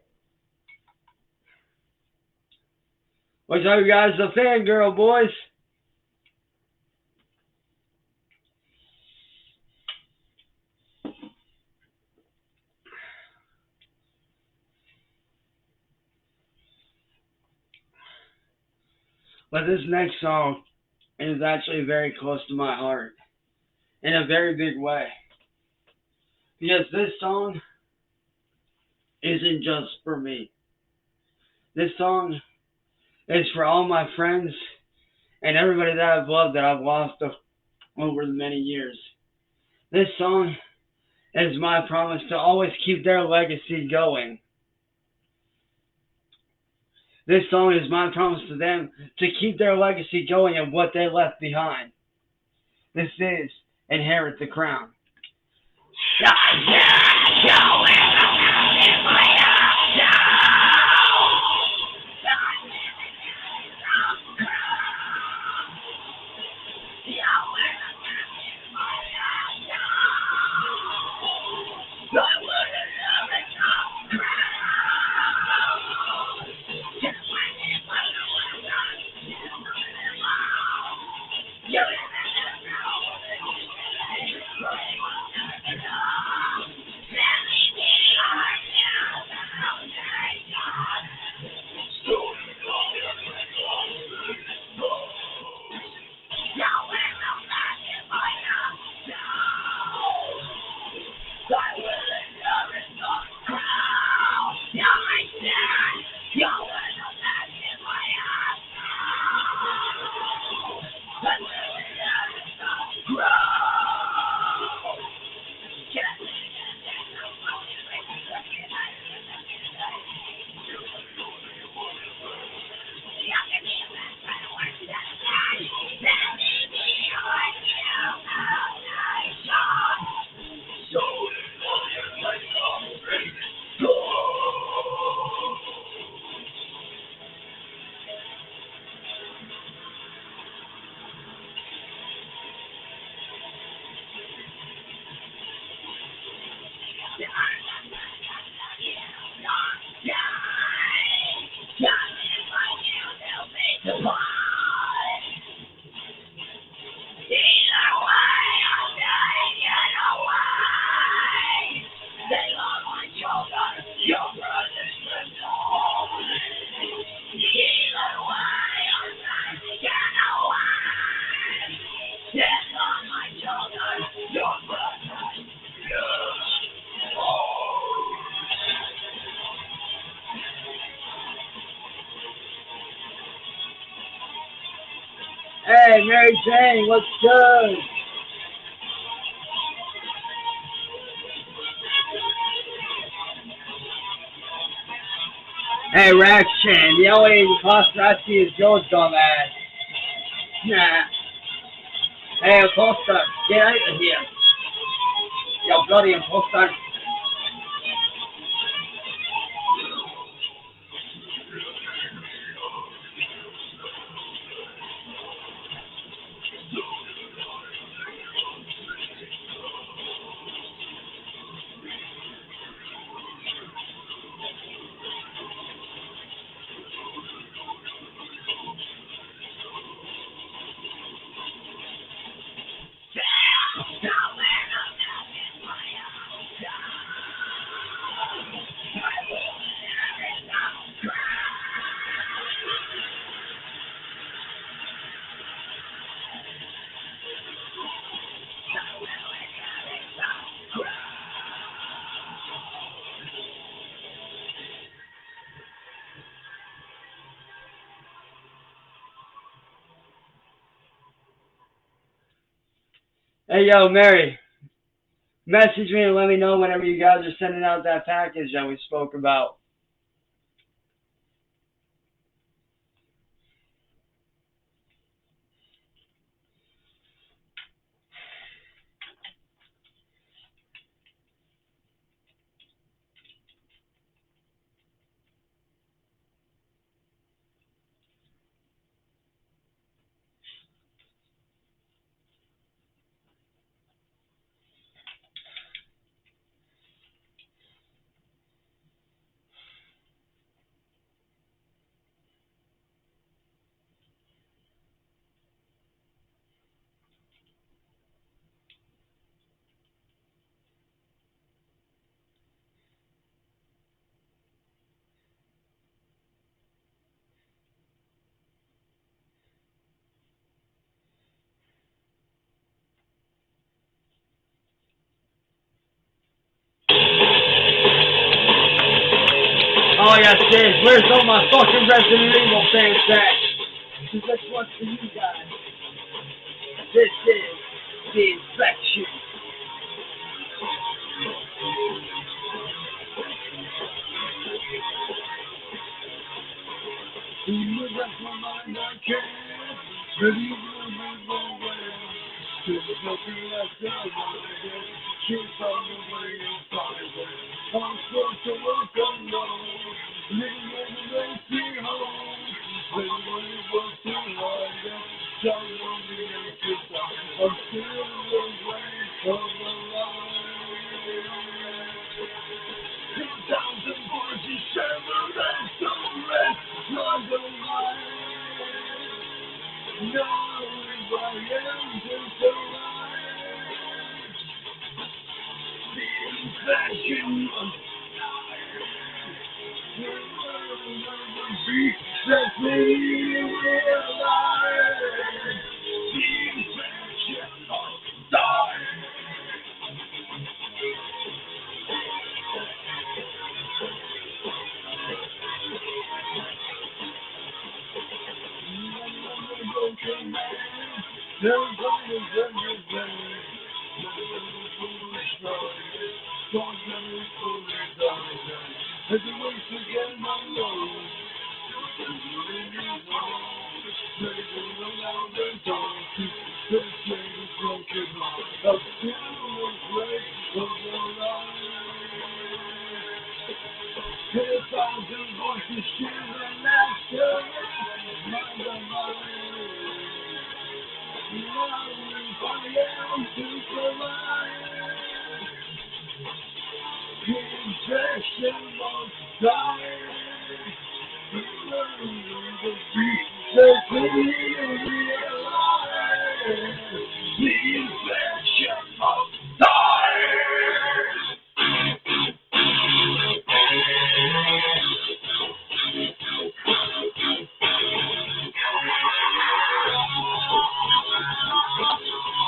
What's up, you guys? The fangirl, boys. But this next song is actually very close to my heart in a very big way. Because this song isn't just for me. This song is for all my friends and everybody that I've loved that I've lost over the many years. This song is my promise to always keep their legacy going. This song is my promise to them to keep their legacy going and what they left behind. This is Inherit the Crown. Hey, Mary Jane, what's good? Hey, Rax Chan, the only imposter I see is your dumbass. Nah. Hey, imposter, get out of here. You bloody imposter. Hey, yo, Mary, message me and let me know whenever you guys are sending out that package that we spoke about. Oh, yes, Dave, where's all my fucking Resident Evil fans at? Because this one's for you guys. This is the Infection. You left my mind, I can't. But you will move away. There's nothing left of my head. Can't find a way inside it. I'm supposed to walk alone. Living in a messy home. But when it was too hard, I'm lonely and sister. I'm still away from the line. 2,000 voices shiver and so rest on the line. Knowing I am just alive. The infection of the beat that made me realize. The infection of dying.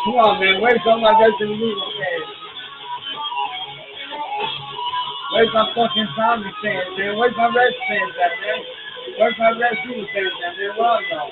Come on, man. Where's all my Resident Evil fans? Where's my fucking zombie fans, man? Where's my Red fans at, man? Where's my Resident Evil fans at, man? Where are y'all?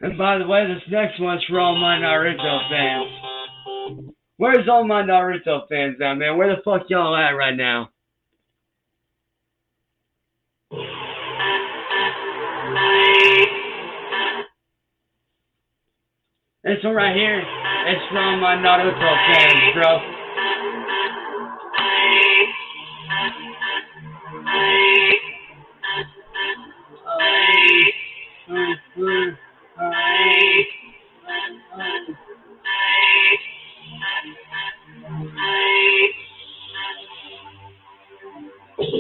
And by the way, this next one's for all my Naruto fans. Where's all my Naruto fans at, man? Where the fuck y'all at right now? This one right here, it's for all my Naruto fans, bro.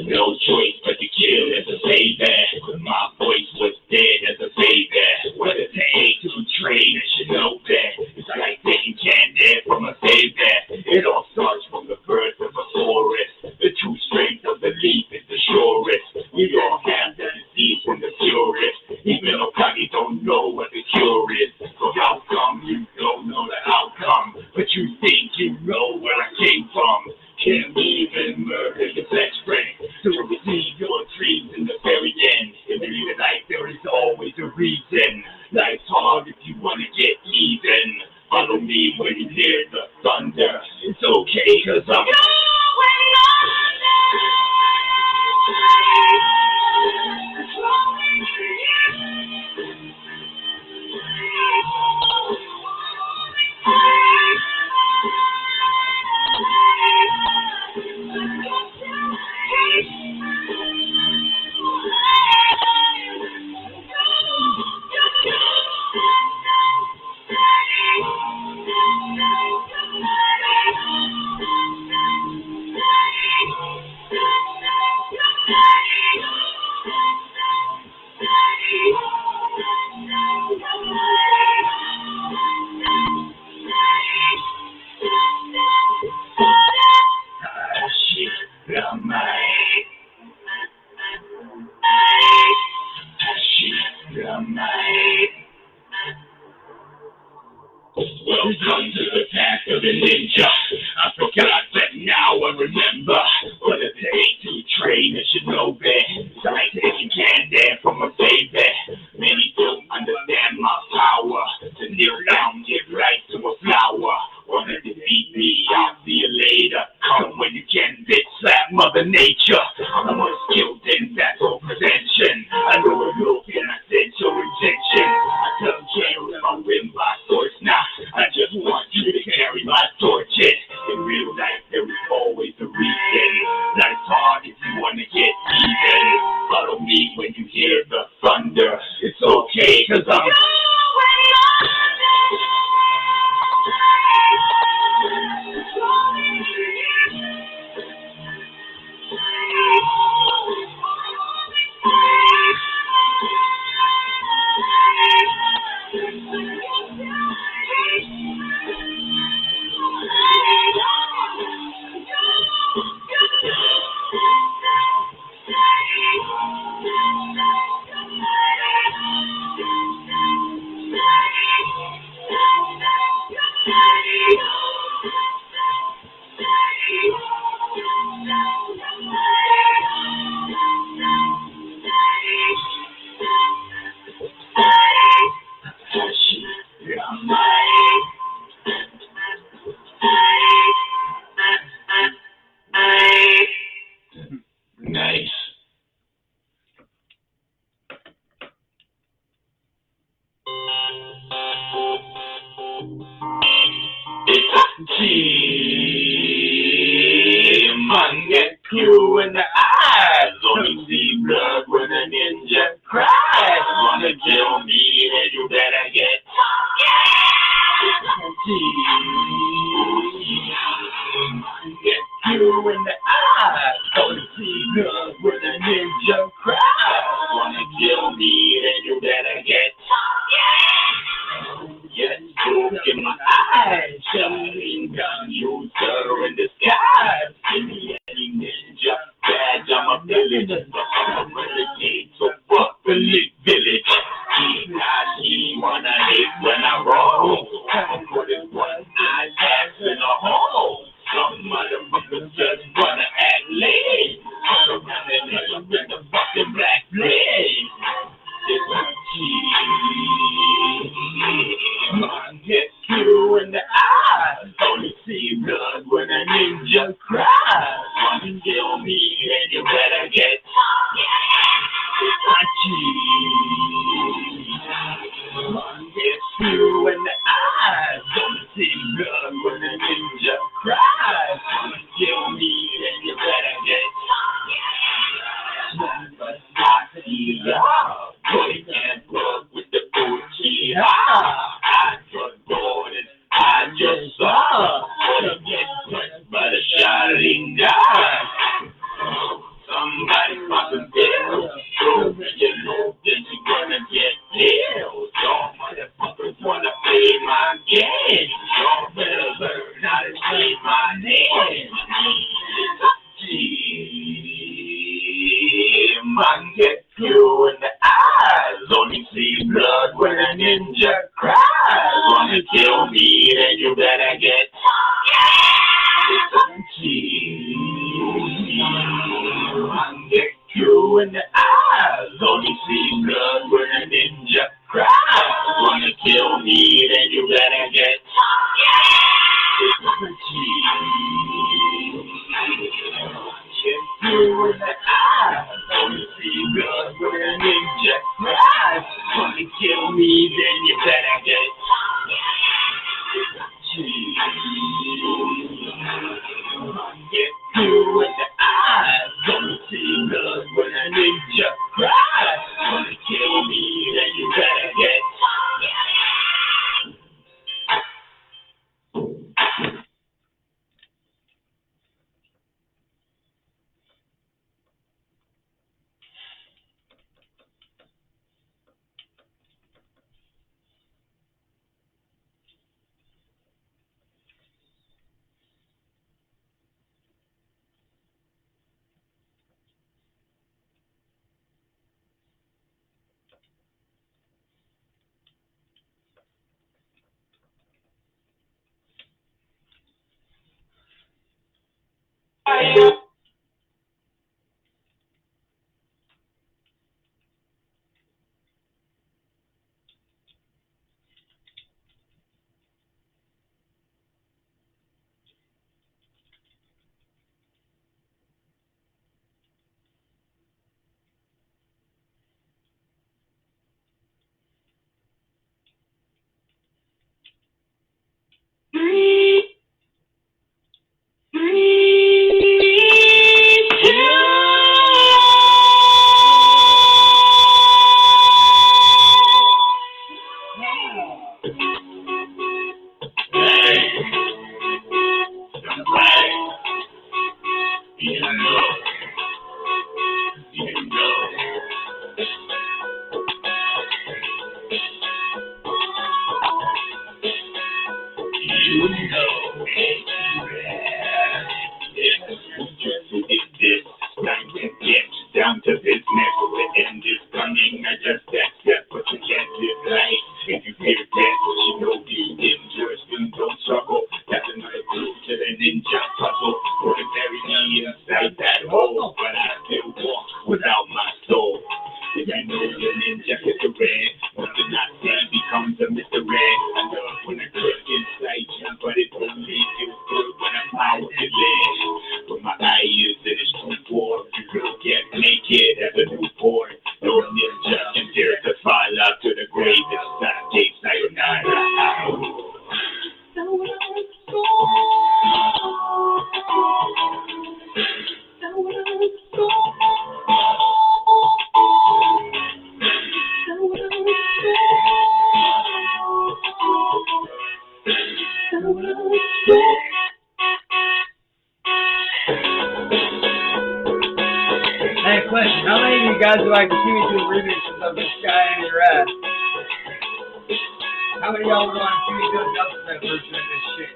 No choice but to kill as a payback. My voice was dead as a payback. What it take to train, I should know that. It's like taking candy from a payback. It all starts from the birth of a soul. came from. Can't even murder your best friend to receive your dreams in the very end. In the life there is always a reason. Life's hard if you wanna get even. Follow me when you hear the thunder. It's okay, cause I'm Welcome to the path of the ninja. I forgot, but now I remember what it takes to train a shinobi. It's like taking candy from a baby. Many don't understand my power. To kneel down, give life to a flower. Wanna defeat me? I'll see you later. Come when you can, bitch, slap Mother Nature. I'm more skilled in battle prevention. I know a look and I sense your intention. I tell jail if I win by force now. I just want you to carry my torches. In real life, there is always a reason. Life's hard if you wanna get even. Follow me when you hear the thunder. It's okay, cause I'm nice. Man, get you in the eyes. Only see blood when a ninja cries. Wanna kill me, then you better get get you in the eyes. Only see blood when a ninja cries. Wanna kill me, then you better get look in my eyes, shining gun user in disguise. Give me any ninja badge, I'm a villain. I'm a renegade, so fuck the Lit Village. He wanna hate when I roll. Put his one eye ass in a hole. Some motherfuckers just wanna act lame. I'm running in the fucking black blade. It's a man, get you in the eyes. Only see blood when a ninja cries. Wanna kill me, then you better get man, get you in the eyes. Only see blood when a ninja cries. Wanna kill me, then you better get Boy can't work with the Uchiha. I just bought it, I just saw. Gonna get touched by the Sharingan. Somebody fucking bill. So when you know that you're gonna get killed. Y'all motherfuckers wanna play my game. Y'all better learn how to say my name. Man, get you in the eyes. Only see blood when a ninja cries. Wanna kill me, then you better get Get you in the eyes, only see blood when a ninja cries. Wanna kill me, then you better get get you in the eyes, only see blood when a ninja cries. Wanna kill me, then you better get get you in the eyes, gonna see blood when a ninja cries. Wanna kill me, then you better get down to business. The end is coming. I just accept what you can't deny. If you fear death, you know the ninjas don't struggle. That's another clue to the ninja puzzle. For to bury me inside that hole, but I still walk without my soul. If you know your ninja hit the red, nothing I say becomes a mystery. I love when I cook inside you, but it only feels good when I'm out of it. But my eye is in its true form. Girl get naked as a newborn. No ninja can dare to fall out to the grave. It's Saturday, sayonara. Hey, question. How many of you guys would like to see me do remixes of this guy in your ass? How many of y'all would want to see me do a dubstep version of this shit?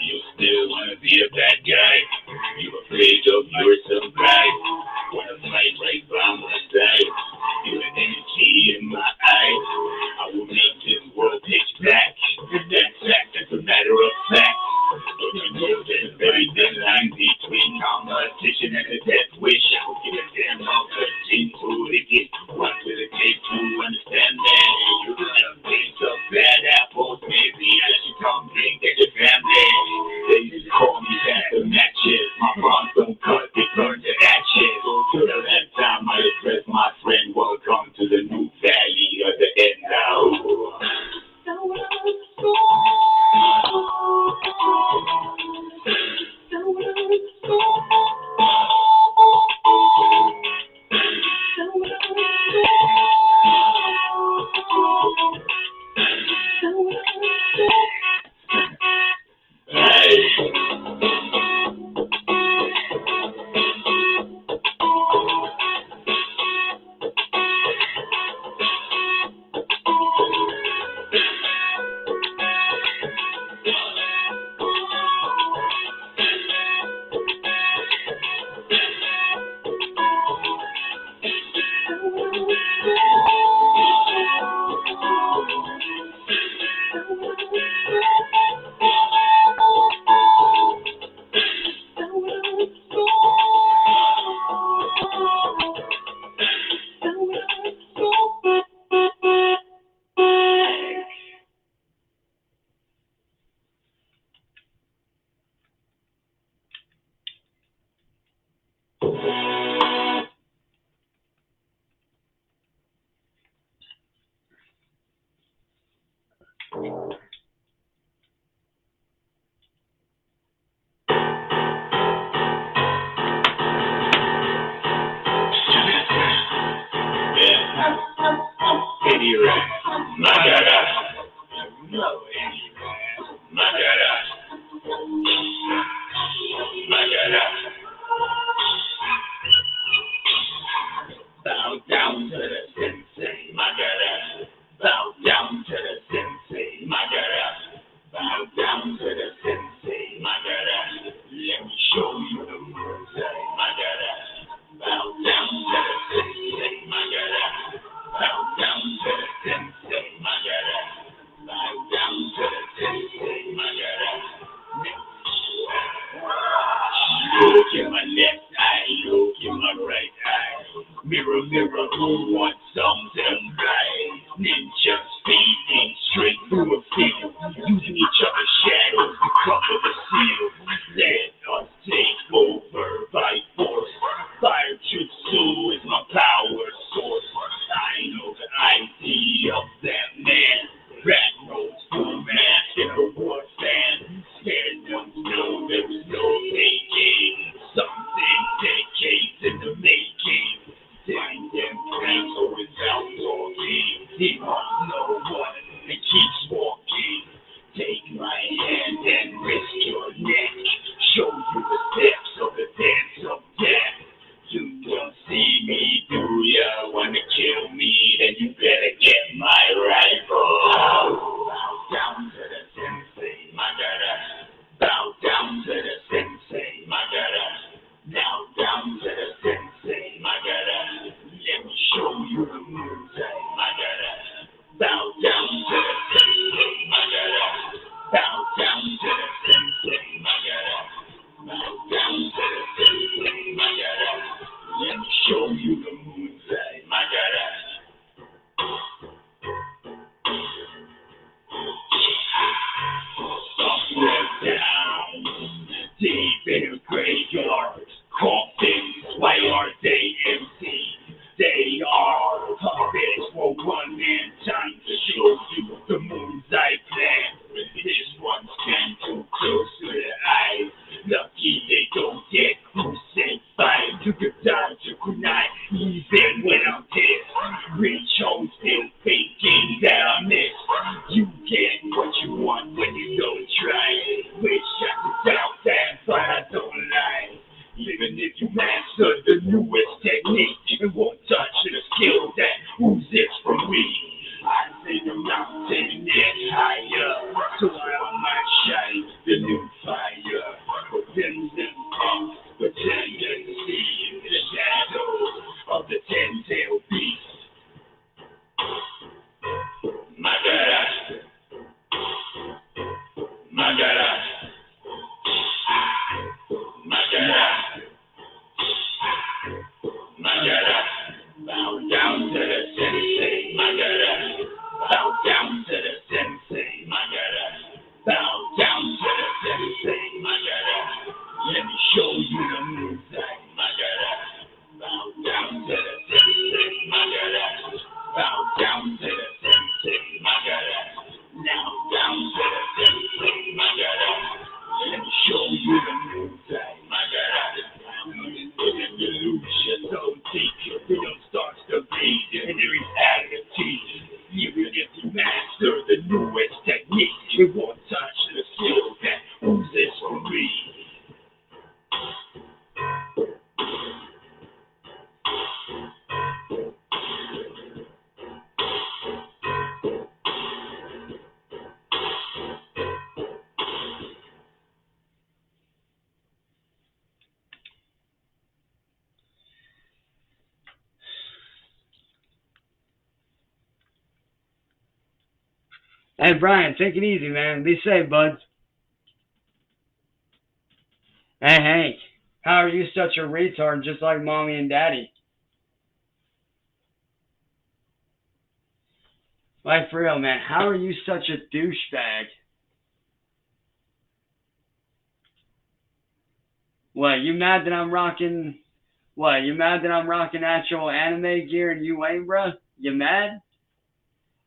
You still wanna be a bad guy? You afraid of yourself, right? Wanna fight right by my side? You an energy in my eyes. I will make this world pitch black. That's fact, that's a matter of fact. Don't you know there's very thin line between competition and a death wish? I will give a damn how touching to it is. What will it take to understand that? You're gonna taste of bad apples, maybe I let you come drink at your family. They used to call me Pastor Matches. My bonds don't cut, they burn to ashes. Till the last time I address my friend, welcome to the new valley of the end now. Eddie Rat, Magara. No, Eddie Rat, Magara. Magara. Bow down to the sensei, Magara. Bow down to the sensei, Magara. Bow down to the sensei, Magara. Let me show you the moves, Magara. Bow down to the sensei, Magara. Bow down to the sensei, Magara. Bow down to the sensei, Magara. Look in my left eye, look in my right eye. Mirror, mirror, who wants some right? Ninjas feeding straight through a field, using each other's shadows to cover the seal. Let us take over by force. Fire jutsu is my power source. I know the idea of that man. Rat rolls, full mask, and a war fan. Scared ones know there is no taking. Something decades in the making. Find them plans without talking. He wants no one and keeps walking. Take my hand and risk your neck. Show you the steps of the dance of death. You don't see me, do ya? Wanna kill me? Then you better get my rifle. Bow down to the sensei, Magara. Bow down to the sensei, Magara. Bow down to the sensei, Magara. Let me show you the moves, Magara. Bow down to the sensei, Magara. Bow down to the sensei, Magara. Bow down to the sensei, Magara. Let me show you the moves, Magara. Somewhere down, deep in a graveyard, coffins, why are they empty? They are puppets for one man. Time to show you the moves I plan. This one's been too close to the eyes. Lucky they don't get crucified. You could die to kunai even when I'm pissed. Rich home still thinking that I miss. You get what you want when you don't try. Wish I could doubt that, but I don't lie. Even if you master the newest technique, it won't touch the skill that oozes from me. I say the mountain is higher, so I might shine the new fire. But then pretend to see the shadows of the 10-tailed beast. Magara, Magara, Magara, Magara. Bow down to the sensei, Magara. Bow down to the sensei, Magara. Bow down to the sensei, Magara. Let me show you the moves, Magara. Bow down to the sensei, Magara. Bow down to the sensei, Magara. Now down to the sensei, Magara. Let me show you the moves, Magara. An illusion so deep, freedom starts to bleed in every attitude. Even if you master the newest technique, it won't touch the skill that oozes from me. Hey, Brian, take it easy, man. Be safe, bud. Hey, Hank, how are you such a retard just like mommy and daddy? Like, for real, man, how are you such a douchebag? What, you mad that I'm rocking... What, you mad that I'm rocking actual anime gear and you ain't, bruh? You mad?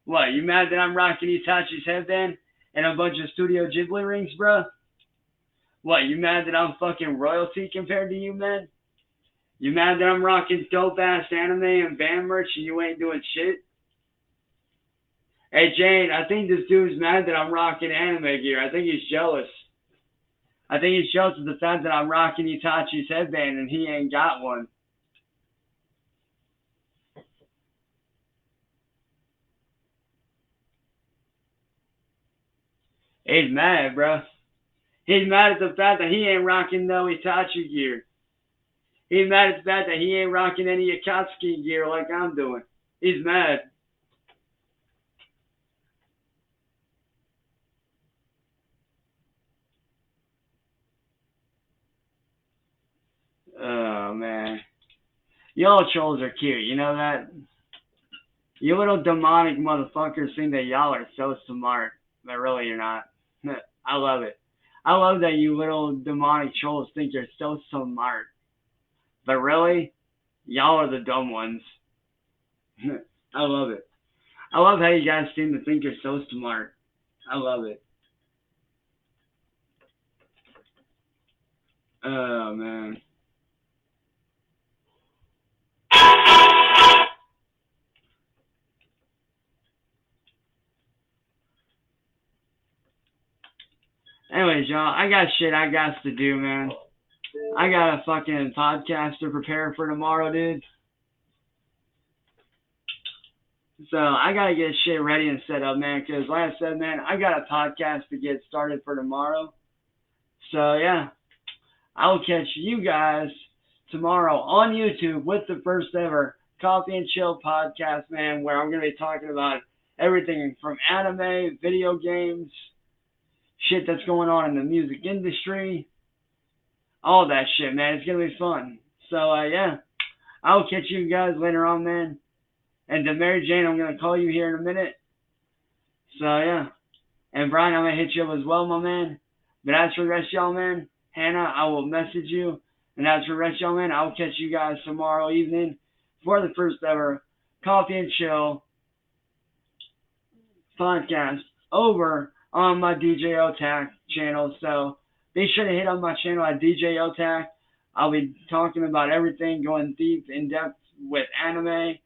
What, you mad that I'm rocking Itachi's headband and a bunch of Studio Ghibli rings, bro? What, you mad that I'm fucking royalty compared to you, man? You mad that I'm rocking dope-ass anime and band merch and you ain't doing shit? Hey, Jane, I think this dude's mad that I'm rocking anime gear. I think he's jealous. I think he's jealous of the fact that I'm rocking Itachi's headband and he ain't got one. He's mad, bro. He's mad at the fact that he ain't rocking no Itachi gear. He's mad at the fact that he ain't rocking any Akatsuki gear like I'm doing. He's mad. Oh, man. Y'all trolls are cute, you know that? You little demonic motherfuckers think that y'all are so smart, but really you're not. I love it. I love that you little demonic trolls think you're so smart. But really, y'all are the dumb ones. I love it. I love how you guys seem to think you're so smart. I love it. Oh, man. Anyways, y'all, I got shit I got to do, man. I got a fucking podcast to prepare for tomorrow, dude. So I gotta get shit ready and set up, man, because like I said, man, I got a podcast to get started for tomorrow. So yeah, I will catch you guys tomorrow on YouTube with the first ever Coffee and Chill podcast, man, where I'm gonna be talking about everything from anime, video games, shit that's going on in the music industry, all that shit, man. It's gonna be fun. So yeah, I'll catch you guys later on, man. And to Mary Jane, I'm gonna call you here in a minute. So yeah, and Brian, I'm gonna hit you up as well, my man. But as for the rest of y'all, man, Hannah, I will message you. And as for the rest of y'all, man, I'll catch you guys tomorrow evening for the first ever Coffee and Chill podcast over on my DJ Otak channel. So be sure to hit on my channel at DJ Otak. I'll be talking about everything, going deep, in depth with anime.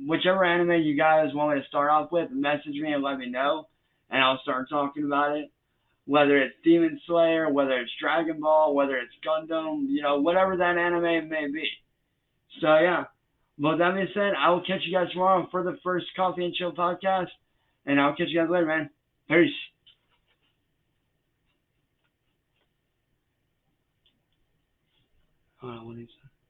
Whichever anime you guys want me to start off with, message me and let me know, and I'll start talking about it. Whether it's Demon Slayer, whether it's Dragon Ball, whether it's Gundam, you know, whatever that anime may be. So yeah, but that being said, I will catch you guys tomorrow for the first Coffee and Chill podcast, and I'll catch you guys later, man. Peace. Hold on, what is that?